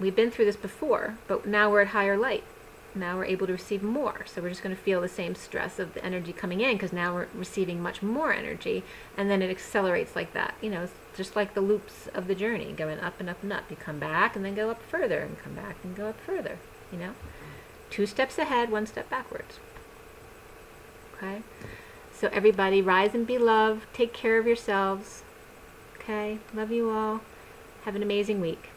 S1: we've been through this before, but now we're at higher light. Now we're able to receive more. So we're just going to feel the same stress of the energy coming in, because now we're receiving much more energy, and then it accelerates like that. It's just like the loops of the journey, going up and up and up. You come back and then go up further, and come back and go up further, 2 steps ahead, 1 step backwards. Okay? So everybody, rise and be loved. Take care of yourselves. Okay? Love you all. Have an amazing week.